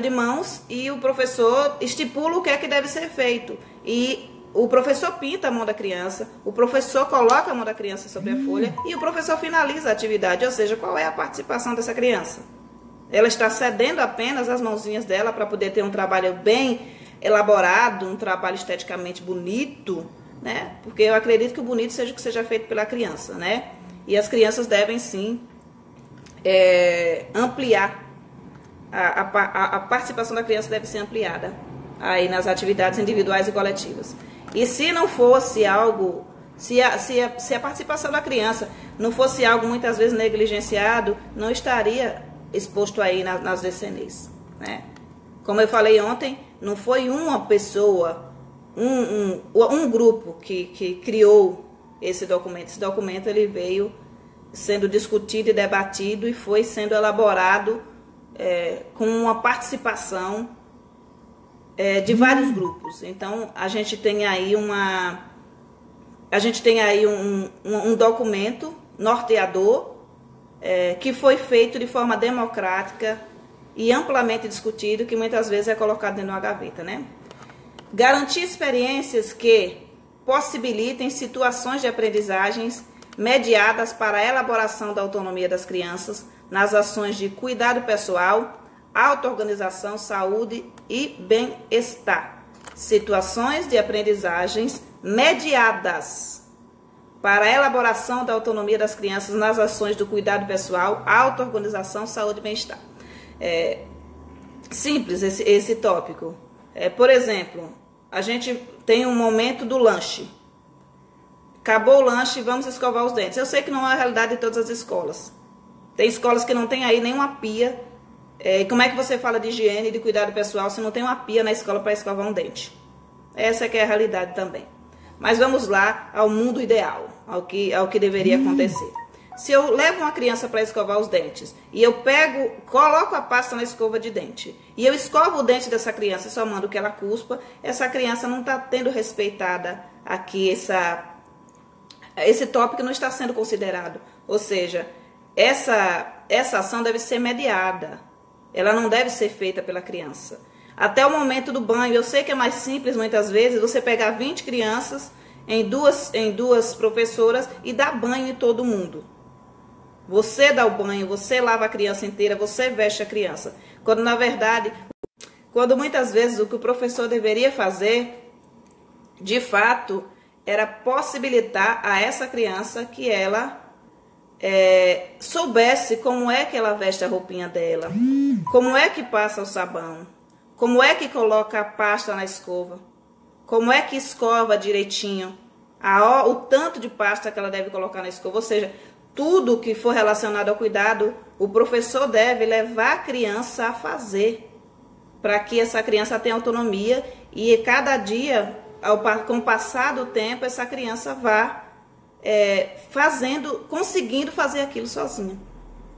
mãos e o professor estipula o que é que deve ser feito, e o professor pinta a mão da criança, o professor coloca a mão da criança sobre a folha e o professor finaliza a atividade, ou seja, qual é a participação dessa criança? Ela está cedendo apenas as mãozinhas dela para poder ter um trabalho bem elaborado, um trabalho esteticamente bonito, né? Porque eu acredito que o bonito seja o que seja feito pela criança, né? E as crianças devem sim ampliar, a participação da criança deve ser ampliada aí nas atividades individuais e coletivas. E se não fosse algo, se a participação da criança não fosse algo muitas vezes negligenciado, não estaria exposto aí nas DCNEIs, né? Como eu falei ontem, não foi uma pessoa, um grupo que criou esse documento. Esse documento ele veio sendo discutido e debatido e foi sendo elaborado com uma participação de vários grupos. Então a gente tem aí um documento norteador que foi feito de forma democrática e amplamente discutido, que muitas vezes é colocado dentro de uma gaveta, né? Garantir experiências que possibilitem situações de aprendizagens mediadas para a elaboração da autonomia das crianças nas ações de cuidado pessoal, auto-organização, saúde e bem-estar. Situações de aprendizagens mediadas para a elaboração da autonomia das crianças nas ações do cuidado pessoal, auto-organização, saúde e bem-estar. Simples esse tópico. Por exemplo, a gente tem um momento do lanche. Acabou o lanche, vamos escovar os dentes. Eu sei que não é a realidade de todas as escolas. Tem escolas que não tem aí nenhuma pia. Como é que você fala de higiene e de cuidado pessoal se não tem uma pia na escola para escovar um dente? Essa que é a realidade também. Mas vamos lá ao mundo ideal, ao que deveria acontecer. Se eu levo uma criança para escovar os dentes e eu coloco a pasta na escova de dente e eu escovo o dente dessa criança e só mando que ela cuspa, essa criança não está tendo respeitada aqui, esse tópico não está sendo considerado. Ou seja, essa ação deve ser mediada, ela não deve ser feita pela criança. Até o momento do banho, eu sei que é mais simples muitas vezes você pegar 20 crianças em duas professoras e dar banho em todo mundo. Você dá o banho, você lava a criança inteira, você veste a criança. Quando na verdade, muitas vezes o que o professor deveria fazer, de fato, era possibilitar a essa criança que ela soubesse como é que ela veste a roupinha dela, como é que passa o sabão, como é que coloca a pasta na escova, como é que escova direitinho, o tanto de pasta que ela deve colocar na escova. Ou seja, tudo que for relacionado ao cuidado, o professor deve levar a criança a fazer, para que essa criança tenha autonomia e cada dia, com o passar do tempo, essa criança vá conseguindo fazer aquilo sozinha.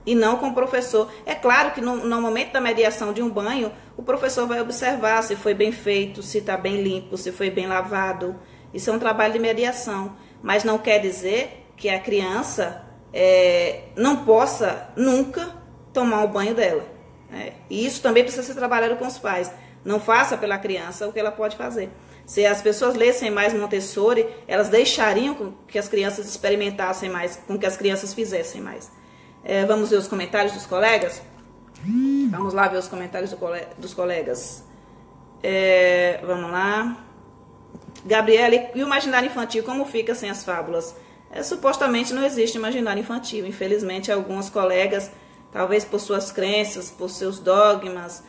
E não com o professor. É claro que no momento da mediação de um banho, o professor vai observar se foi bem feito, se está bem limpo, se foi bem lavado. Isso é um trabalho de mediação. Mas não quer dizer que a criança não possa nunca tomar o banho dela. E isso também precisa ser trabalhado com os pais. Não faça pela criança o que ela pode fazer. Se as pessoas lessem mais Montessori, elas deixariam que as crianças experimentassem mais, com que as crianças fizessem mais. Vamos ver os comentários dos colegas? Vamos lá ver os comentários dos colegas. Vamos lá. Gabriela, e o imaginário infantil, como fica sem as fábulas? Supostamente não existe imaginário infantil. Infelizmente, alguns colegas, talvez por suas crenças, por seus dogmas,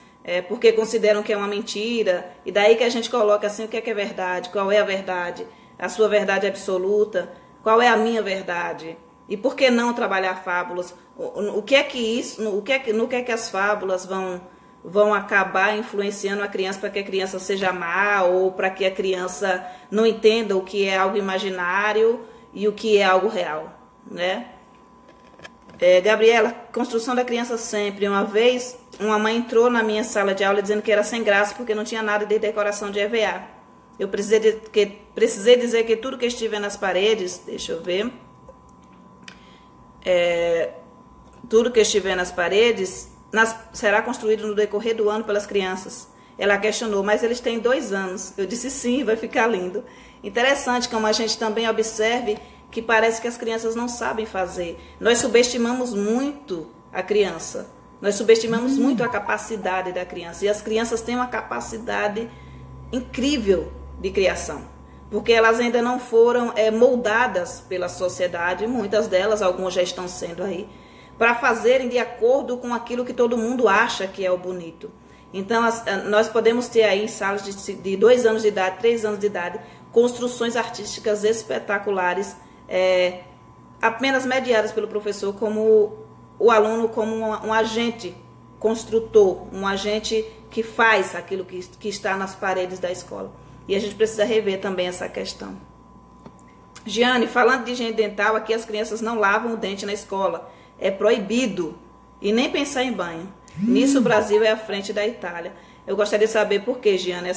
porque consideram que é uma mentira, e daí que a gente coloca assim, o que é verdade, qual é a verdade, a sua verdade absoluta, qual é a minha verdade, e por que não trabalhar fábulas, no que é que as fábulas vão acabar influenciando a criança para que a criança seja má, ou para que a criança não entenda o que é algo imaginário e o que é algo real, né? Gabriela, construção da criança sempre. Uma vez, uma mãe entrou na minha sala de aula dizendo que era sem graça porque não tinha nada de decoração de EVA. Eu precisei dizer que tudo que estiver nas paredes, deixa eu ver, tudo que estiver nas paredes será construído no decorrer do ano pelas crianças. Ela questionou, mas eles têm 2 anos. Eu disse sim, vai ficar lindo. Interessante como a gente também observe que parece que as crianças não sabem fazer. Nós subestimamos muito a criança. Nós subestimamos muito a capacidade da criança. E as crianças têm uma capacidade incrível de criação. Porque elas ainda não foram moldadas pela sociedade. Muitas delas, algumas já estão sendo aí, para fazerem de acordo com aquilo que todo mundo acha que é o bonito. Então, nós podemos ter aí em salas de 2 anos de idade, 3 anos de idade, construções artísticas espetaculares, apenas mediadas pelo professor, como o aluno como um agente construtor, um agente que faz aquilo que está nas paredes da escola. E a gente precisa rever também essa questão. Giane, falando de higiene dental, aqui as crianças não lavam o dente na escola. É proibido. E nem pensar em banho. Nisso o Brasil é à frente da Itália. Eu gostaria de saber por que, Giane,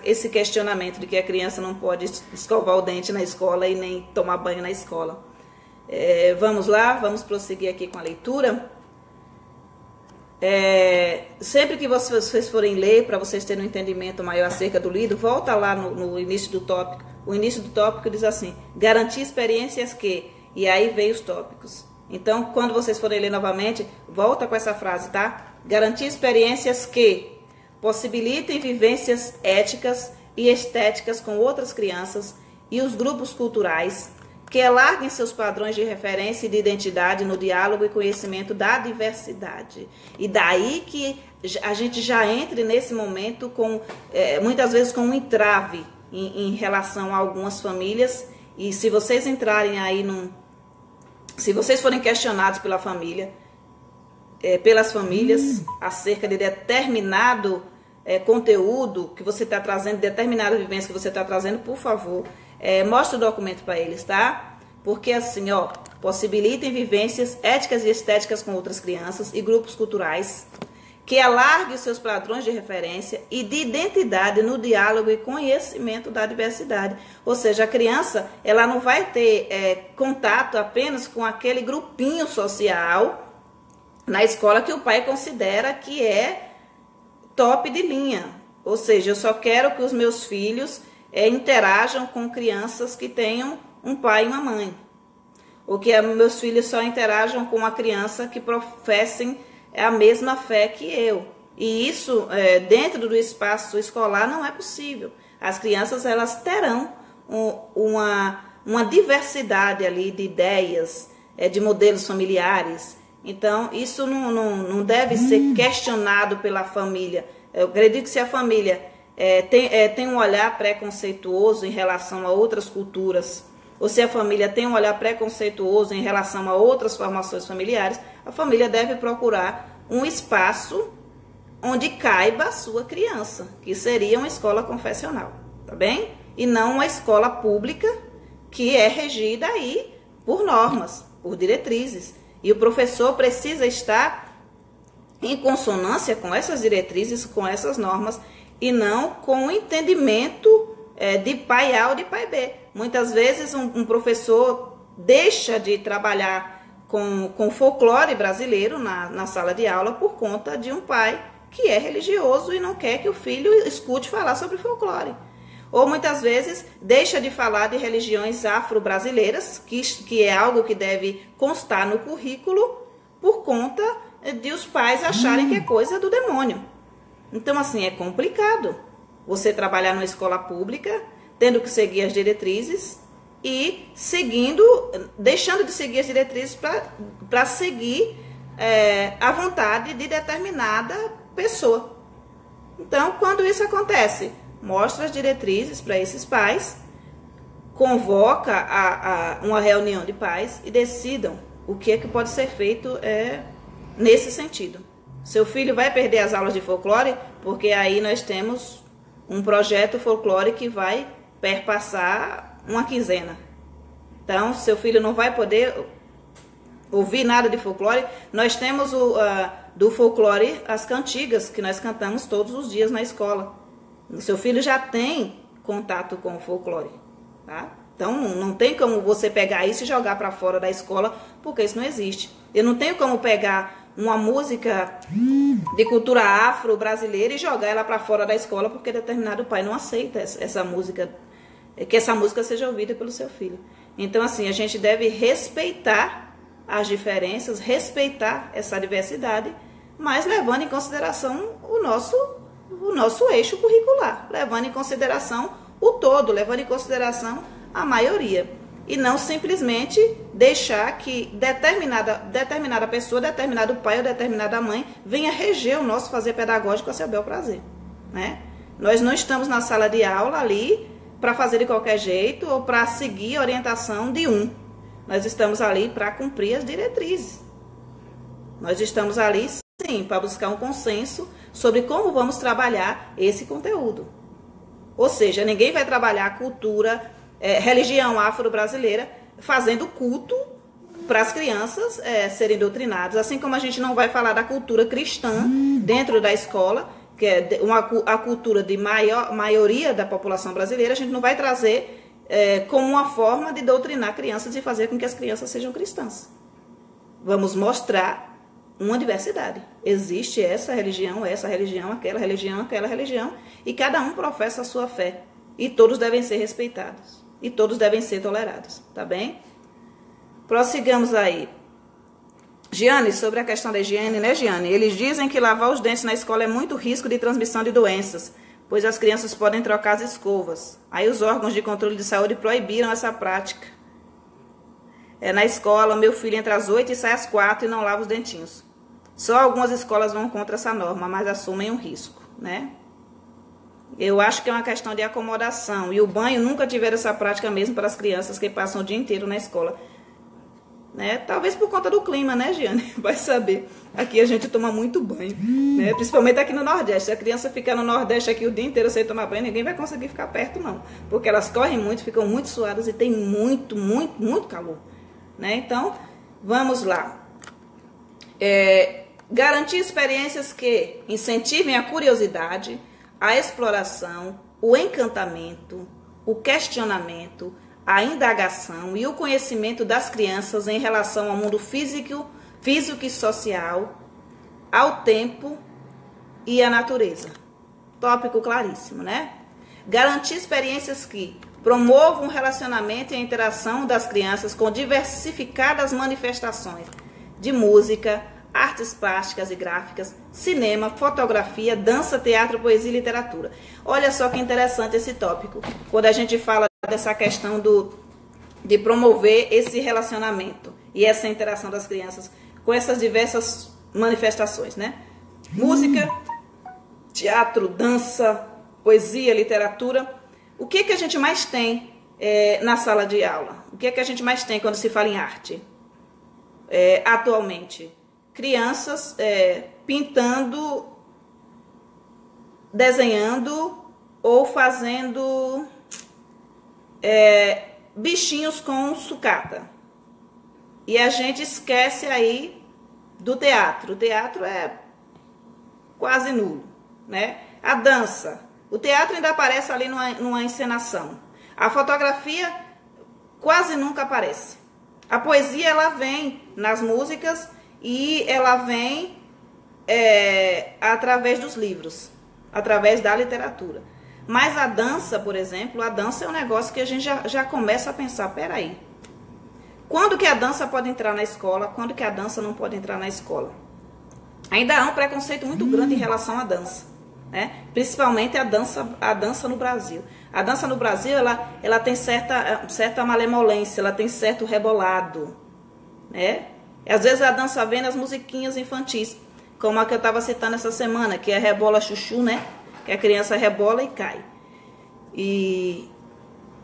esse questionamento de que a criança não pode escovar o dente na escola e nem tomar banho na escola. Vamos lá, vamos prosseguir aqui com a leitura. Sempre que vocês forem ler, para vocês terem um entendimento maior acerca do livro, volta lá no início do tópico. O início do tópico diz assim: garantir experiências que... E aí vem os tópicos. Então, quando vocês forem ler novamente, volta com essa frase, tá? Garantir experiências que possibilitem vivências éticas e estéticas com outras crianças e os grupos culturais, que alarguem seus padrões de referência e de identidade no diálogo e conhecimento da diversidade. E daí que a gente já entre nesse momento com, muitas vezes com um entrave em relação a algumas famílias. E se vocês entrarem aí se vocês forem questionados pela família, pelas famílias, acerca de determinado conteúdo que você está trazendo, determinada vivência que você está trazendo, por favor, mostre o documento para eles, tá? Porque assim, ó, possibilitem vivências éticas e estéticas com outras crianças e grupos culturais, que alargue os seus padrões de referência e de identidade no diálogo e conhecimento da diversidade. Ou seja, a criança, ela não vai ter contato apenas com aquele grupinho social na escola que o pai considera que é top de linha. Ou seja, eu só quero que os meus filhos interajam com crianças que tenham um pai e uma mãe. Ou que meus filhos só interajam com uma criança que professem a mesma fé que eu. E isso, dentro do espaço escolar, não é possível. As crianças, elas terão uma diversidade ali de ideias, de modelos familiares. Então, isso não deve ser questionado pela família. Eu acredito que se a família tem um olhar preconceituoso em relação a outras culturas, ou se a família tem um olhar preconceituoso em relação a outras formações familiares, a família deve procurar um espaço onde caiba a sua criança, que seria uma escola confessional, tá bem? E não uma escola pública que é regida aí por normas, por diretrizes. E o professor precisa estar em consonância com essas diretrizes, com essas normas, e não com o entendimento de pai A ou de pai B. Muitas vezes um professor deixa de trabalhar com folclore brasileiro na sala de aula por conta de um pai que é religioso e não quer que o filho escute falar sobre folclore. Ou muitas vezes deixa de falar de religiões afro-brasileiras, que é algo que deve constar no currículo, por conta de os pais acharem que é coisa do demônio. Então, assim, é complicado você trabalhar numa escola pública, tendo que seguir as diretrizes e deixando de seguir as diretrizes para seguir a vontade de determinada pessoa. Então, quando isso acontece, mostra as diretrizes para esses pais, convoca uma reunião de pais e decidam o que é que pode ser feito nesse sentido. Seu filho vai perder as aulas de folclore, porque aí nós temos um projeto folclore que vai perpassar uma quinzena. Então, seu filho não vai poder ouvir nada de folclore. Nós temos do folclore as cantigas, que nós cantamos todos os dias na escola. O seu filho já tem contato com o folclore, tá? Então, não tem como você pegar isso e jogar para fora da escola, porque isso não existe. Eu não tenho como pegar uma música de cultura afro-brasileira e jogar ela para fora da escola, porque determinado pai não aceita essa música, que essa música seja ouvida pelo seu filho. Então, assim, a gente deve respeitar as diferenças, respeitar essa diversidade, mas levando em consideração o nosso eixo curricular, levando em consideração o todo, levando em consideração a maioria. E não simplesmente deixar que determinada pessoa, determinado pai ou determinada mãe venha reger o nosso fazer pedagógico a seu bel prazer, né? Nós não estamos na sala de aula ali para fazer de qualquer jeito ou para seguir a orientação de um. Nós estamos ali para cumprir as diretrizes. Nós estamos ali, sim, para buscar um consenso sobre como vamos trabalhar esse conteúdo. Ou seja, ninguém vai trabalhar a cultura, religião afro-brasileira, fazendo culto para as crianças serem doutrinadas, assim como a gente não vai falar da cultura cristã dentro da escola, que é a cultura de maioria da população brasileira, a gente não vai trazer como uma forma de doutrinar crianças e fazer com que as crianças sejam cristãs. Vamos mostrar uma diversidade. Existe essa religião, aquela religião, e cada um professa a sua fé. E todos devem ser respeitados. E todos devem ser tolerados, tá bem? Prossigamos aí. Giane, sobre a questão da higiene, né, Giane? Eles dizem que lavar os dentes na escola é muito risco de transmissão de doenças, pois as crianças podem trocar as escovas. Aí os órgãos de controle de saúde proibiram essa prática. Na escola, meu filho entra às 8 e sai às 4 e não lava os dentinhos. Só algumas escolas vão contra essa norma, mas assumem um risco, né? Eu acho que é uma questão de acomodação. E o banho nunca tiveram essa prática mesmo para as crianças que passam o dia inteiro na escola. Né? Talvez por conta do clima, né, Giane? Vai saber. Aqui a gente toma muito banho, né? Principalmente aqui no Nordeste. Se a criança ficar no Nordeste aqui o dia inteiro sem tomar banho, ninguém vai conseguir ficar perto, não. Porque elas correm muito, ficam muito suadas e tem muito, muito, muito calor. Né? Então, vamos lá. Garantir experiências que incentivem a curiosidade, a exploração, o encantamento, o questionamento, a indagação e o conhecimento das crianças em relação ao mundo físico e social, ao tempo e à natureza. Tópico claríssimo, né? Garantir experiências que promovam o relacionamento e a interação das crianças com diversificadas manifestações de música, artes plásticas e gráficas, cinema, fotografia, dança, teatro, poesia e literatura. Olha só que interessante esse tópico, quando a gente fala dessa questão de promover esse relacionamento e essa interação das crianças com essas diversas manifestações, né? Música, teatro, dança, poesia, literatura. O que a gente mais tem na sala de aula? O que a gente mais tem quando se fala em arte? Atualmente, crianças pintando, desenhando ou fazendo bichinhos com sucata. E a gente esquece aí do teatro. O teatro é quase nulo, né? A dança. O teatro ainda aparece ali numa encenação. A fotografia quase nunca aparece. A poesia, ela vem nas músicas e ela vem através dos livros, através da literatura. Mas a dança, por exemplo, a dança é um negócio que a gente já começa a pensar, peraí, quando que a dança pode entrar na escola, quando que a dança não pode entrar na escola? Ainda há um preconceito muito grande em relação à dança, né? Principalmente a dança no Brasil. A dança no Brasil, ela tem certa malemolência, ela tem certo rebolado, né? E às vezes a dança vem nas musiquinhas infantis, como a que eu estava citando essa semana, que é Rebola Chuchu, né? Que a criança rebola e cai. E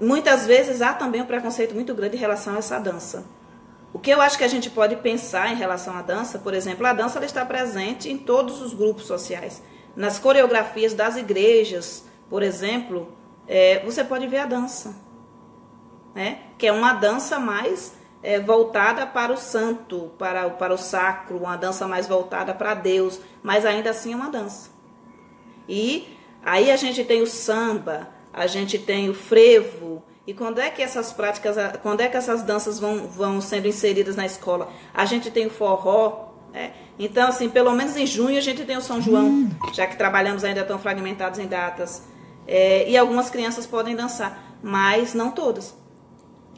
muitas vezes há também um preconceito muito grande em relação a essa dança. O que eu acho que a gente pode pensar em relação à dança, por exemplo, a dança ela está presente em todos os grupos sociais. Nas coreografias das igrejas, por exemplo, você pode ver a dança, né? Que é uma dança mais voltada para o santo, para o sacro, uma dança mais voltada para Deus, mas ainda assim é uma dança. E aí a gente tem o samba, a gente tem o frevo. E quando é que essas práticas, quando é que essas danças vão sendo inseridas na escola? A gente tem o forró, né? Então, assim, pelo menos em junho a gente tem o São João, já que trabalhamos ainda tão fragmentados em datas. E algumas crianças podem dançar, mas não todas.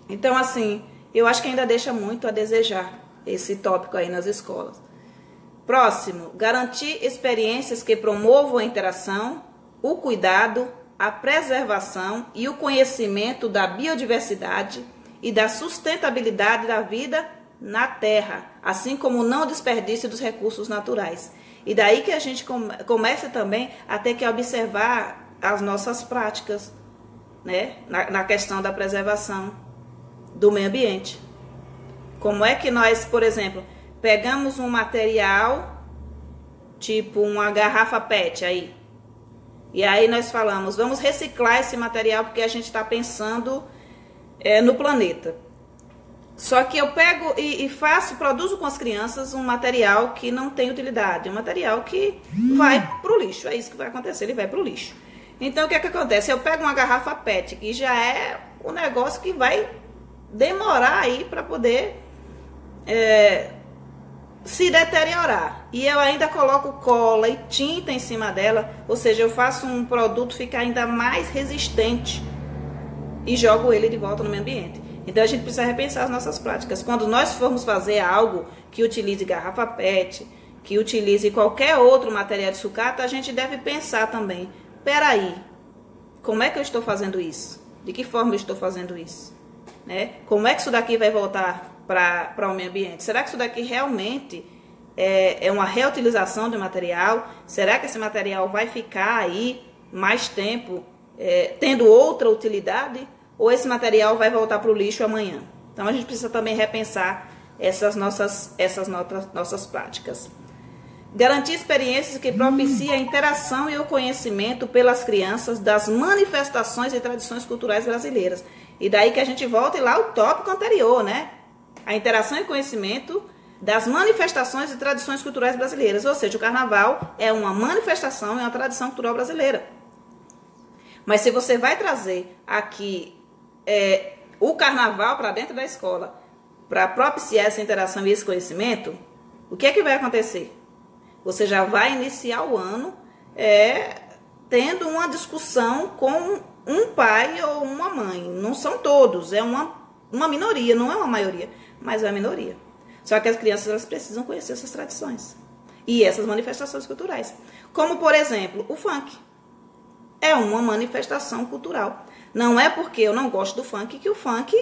Então, assim, eu acho que ainda deixa muito a desejar esse tópico aí nas escolas. Próximo, garantir experiências que promovam a interação, o cuidado, a preservação e o conhecimento da biodiversidade e da sustentabilidade da vida na Terra, assim como o não desperdício dos recursos naturais. E daí que a gente começa também a ter que observar as nossas práticas, né, na questão da preservação do meio ambiente. Como é que nós, por exemplo, pegamos um material tipo uma garrafa PET aí. E aí nós falamos, vamos reciclar esse material porque a gente está pensando no planeta. Só que eu pego e produzo com as crianças um material que não tem utilidade, um material que vai pro lixo. É isso que vai acontecer, ele vai pro lixo. Então o que é que acontece? Eu pego uma garrafa PET, que já é um negócio que vai demorar aí para poder se deteriorar. E eu ainda coloco cola e tinta em cima dela, ou seja, eu faço um produto ficar ainda mais resistente e jogo ele de volta no meio ambiente. Então a gente precisa repensar as nossas práticas. Quando nós formos fazer algo que utilize garrafa PET, que utilize qualquer outro material de sucata, a gente deve pensar também, peraí, como é que eu estou fazendo isso? De que forma eu estou fazendo isso? Né? Como é que isso daqui vai voltar para o meio ambiente? Será que isso daqui realmente é uma reutilização de material? Será que esse material vai ficar aí mais tempo tendo outra utilidade? Ou esse material vai voltar para o lixo amanhã? Então a gente precisa também repensar essas nossas práticas. Garantir experiências que propiciem a interação e o conhecimento pelas crianças das manifestações e tradições culturais brasileiras. E daí que a gente volta lá ao tópico anterior, né? A interação e conhecimento das manifestações e tradições culturais brasileiras. Ou seja, o carnaval é uma manifestação e uma tradição cultural brasileira. Mas se você vai trazer aqui o carnaval para dentro da escola, para propiciar essa interação e esse conhecimento, o que é que vai acontecer? Você já vai iniciar o ano tendo uma discussão com um pai ou uma mãe. Não são todos, é uma minoria, não é uma maioria, mas é uma minoria. Só que as crianças elas precisam conhecer essas tradições e essas manifestações culturais. Como, por exemplo, o funk. É uma manifestação cultural. Não é porque eu não gosto do funk que o funk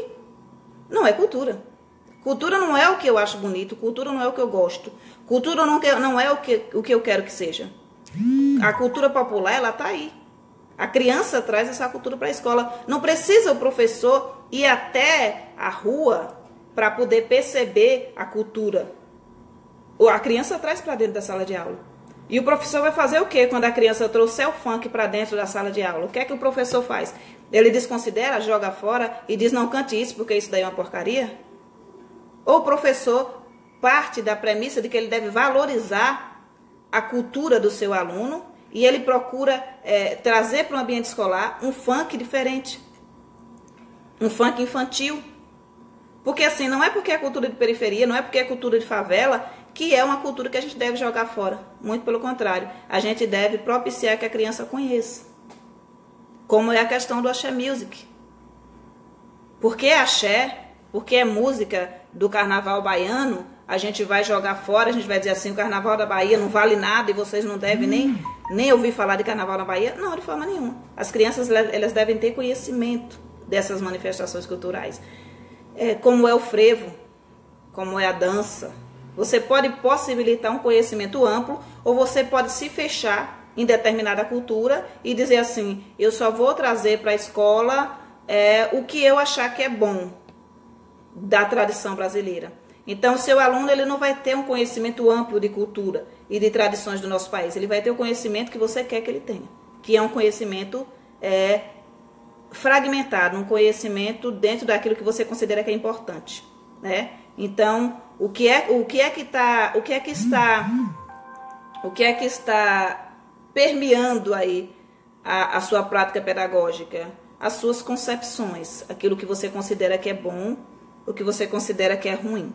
não é cultura. Cultura não é o que eu acho bonito, cultura não é o que eu gosto. Cultura não é o que eu quero que seja. A cultura popular, ela está aí. A criança traz essa cultura para a escola. Não precisa o professor ir até a rua para poder perceber a cultura. A criança traz para dentro da sala de aula. E o professor vai fazer o quê quando a criança trouxer o funk para dentro da sala de aula? O que é que o professor faz? Ele desconsidera, joga fora e diz não cante isso porque isso daí é uma porcaria? Ou o professor parte da premissa de que ele deve valorizar a cultura do seu aluno e ele procura trazer para o ambiente escolar um funk diferente, um funk infantil. Porque assim, não é porque é cultura de periferia, não é porque é cultura de favela, que é uma cultura que a gente deve jogar fora. Muito pelo contrário, a gente deve propiciar que a criança conheça. Como é a questão do axé music. Por que axé? Porque é música do carnaval baiano, a gente vai jogar fora, a gente vai dizer assim, o carnaval da Bahia não vale nada e vocês não devem nem ouvir falar de carnaval na Bahia? Não, de forma nenhuma. As crianças elas devem ter conhecimento dessas manifestações culturais. Como é o frevo, como é a dança. Você pode possibilitar um conhecimento amplo ou você pode se fechar em determinada cultura e dizer assim, eu só vou trazer para a escola o que eu achar que é bom da tradição brasileira. Então, o seu aluno ele não vai ter um conhecimento amplo de cultura e de tradições do nosso país. Ele vai ter o conhecimento que você quer que ele tenha, que é um conhecimento fragmentado, um conhecimento dentro daquilo que você considera que é importante, né? Então, o que está permeando aí a sua prática pedagógica, as suas concepções, aquilo que você considera que é bom, o que você considera que é ruim.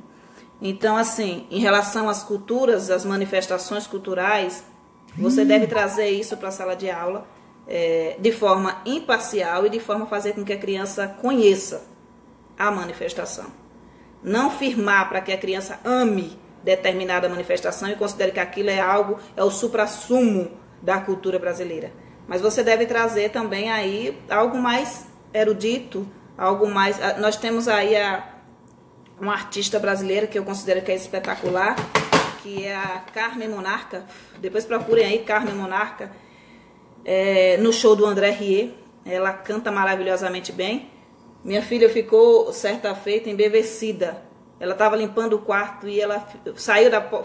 Então, assim, em relação às culturas, às manifestações culturais, você deve trazer isso para a sala de aula de forma imparcial e de forma a fazer com que a criança conheça a manifestação. Não firmar para que a criança ame determinada manifestação e considere que aquilo é o suprassumo da cultura brasileira. Mas você deve trazer também aí algo mais erudito, algo mais... Nós temos aí uma artista brasileira que eu considero que é espetacular, que é a Carmen Monarca. Depois procurem aí Carmen Monarca, no show do André Rieu. Ela canta maravilhosamente bem. Minha filha ficou, certa feita, embevecida. Ela estava limpando o quarto e ela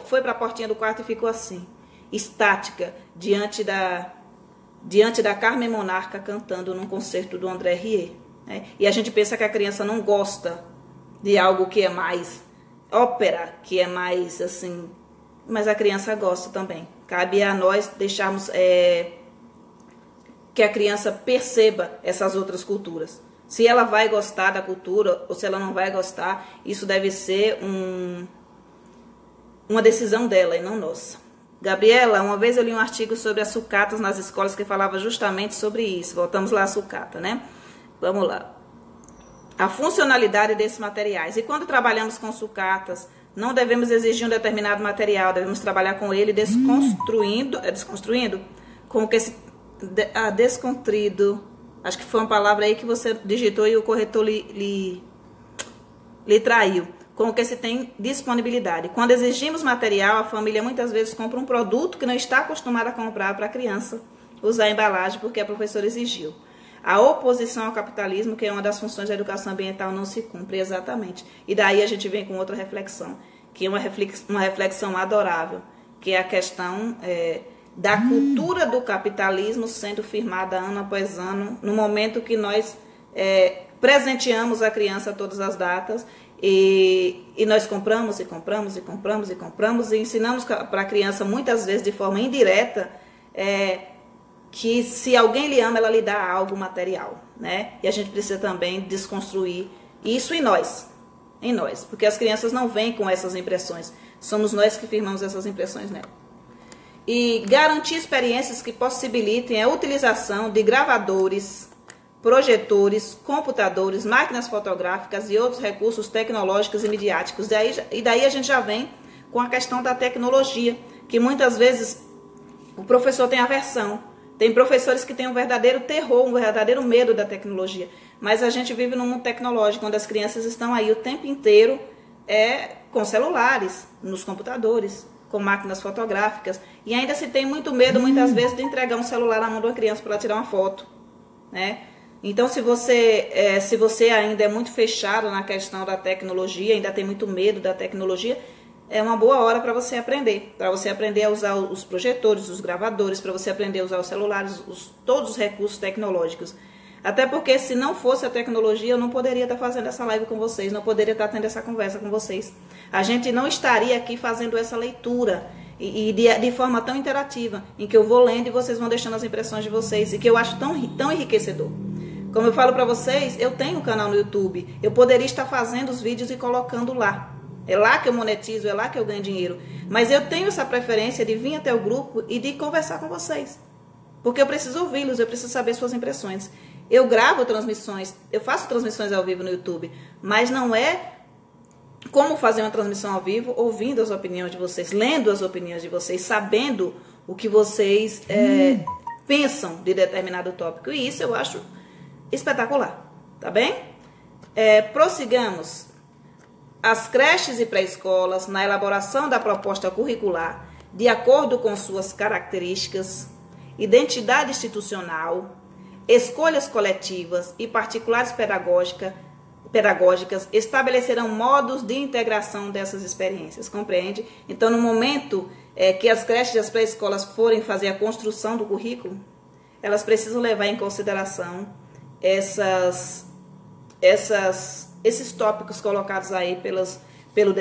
foi para a portinha do quarto e ficou assim. estática diante da Carmen Monarca cantando num concerto do André Rieu, né? E a gente pensa que a criança não gosta de algo que é mais ópera, que é mais assim, mas a criança gosta também. Cabe a nós deixarmos que a criança perceba essas outras culturas. Se ela vai gostar da cultura ou se ela não vai gostar, isso deve ser uma decisão dela e não nossa. Gabriela, uma vez eu li um artigo sobre as sucatas nas escolas que falava justamente sobre isso. Voltamos lá à sucata, né? Vamos lá. A funcionalidade desses materiais. E quando trabalhamos com sucatas, não devemos exigir um determinado material, devemos trabalhar com ele desconstruindo, como que esse descontrido, acho que foi uma palavra aí que você digitou e o corretor lhe traiu. Com que se tem disponibilidade. Quando exigimos material, a família muitas vezes compra um produto que não está acostumada a comprar para a criança usar a embalagem porque a professora exigiu. A oposição ao capitalismo, que é uma das funções da educação ambiental, não se cumpre exatamente. E daí a gente vem com outra reflexão, que é uma reflexão adorável, que é a questão da cultura do capitalismo sendo firmada ano após ano, no momento que nós presenteamos a criança todas as datas, e nós compramos e compramos e compramos e compramos e ensinamos para a criança muitas vezes de forma indireta que se alguém lhe ama, ela lhe dá algo material, né? E a gente precisa também desconstruir isso em nós, porque as crianças não vêm com essas impressões, somos nós que firmamos essas impressões nela. E garantir experiências que possibilitem a utilização de gravadores, projetores, computadores, máquinas fotográficas e outros recursos tecnológicos e midiáticos. E daí a gente já vem com a questão da tecnologia, que muitas vezes o professor tem aversão. Tem professores que têm um verdadeiro terror, um verdadeiro medo da tecnologia. Mas a gente vive num mundo tecnológico, onde as crianças estão aí o tempo inteiro com celulares, nos computadores, com máquinas fotográficas. E ainda se tem muito medo, muitas vezes, de entregar um celular na mão de uma criança para ela tirar uma foto, né? Então, se você ainda é muito fechado na questão da tecnologia, ainda tem muito medo da tecnologia, é uma boa hora para você aprender. Para você aprender a usar os projetores, os gravadores, para você aprender a usar os celulares, todos os recursos tecnológicos. Até porque, se não fosse a tecnologia, eu não poderia estar fazendo essa live com vocês, não poderia estar tendo essa conversa com vocês. A gente não estaria aqui fazendo essa leitura e de forma tão interativa, em que eu vou lendo e vocês vão deixando as impressões de vocês, e que eu acho tão enriquecedor. Como eu falo para vocês, eu tenho um canal no YouTube. Eu poderia estar fazendo os vídeos e colocando lá. É lá que eu monetizo, é lá que eu ganho dinheiro. Mas eu tenho essa preferência de vir até o grupo e de conversar com vocês. Porque eu preciso ouvi-los, eu preciso saber suas impressões. Eu gravo transmissões, eu faço transmissões ao vivo no YouTube. Mas não é como fazer uma transmissão ao vivo ouvindo as opiniões de vocês, lendo as opiniões de vocês, sabendo o que vocês pensam de determinado tópico. E isso eu acho espetacular, tá bem? Prossigamos. As creches e pré-escolas, na elaboração da proposta curricular, de acordo com suas características, identidade institucional, escolhas coletivas e particulares pedagógicas, estabelecerão modos de integração dessas experiências, compreende? Então, no momento que as creches e as pré-escolas forem fazer a construção do currículo, elas precisam levar em consideração esses tópicos colocados aí pelo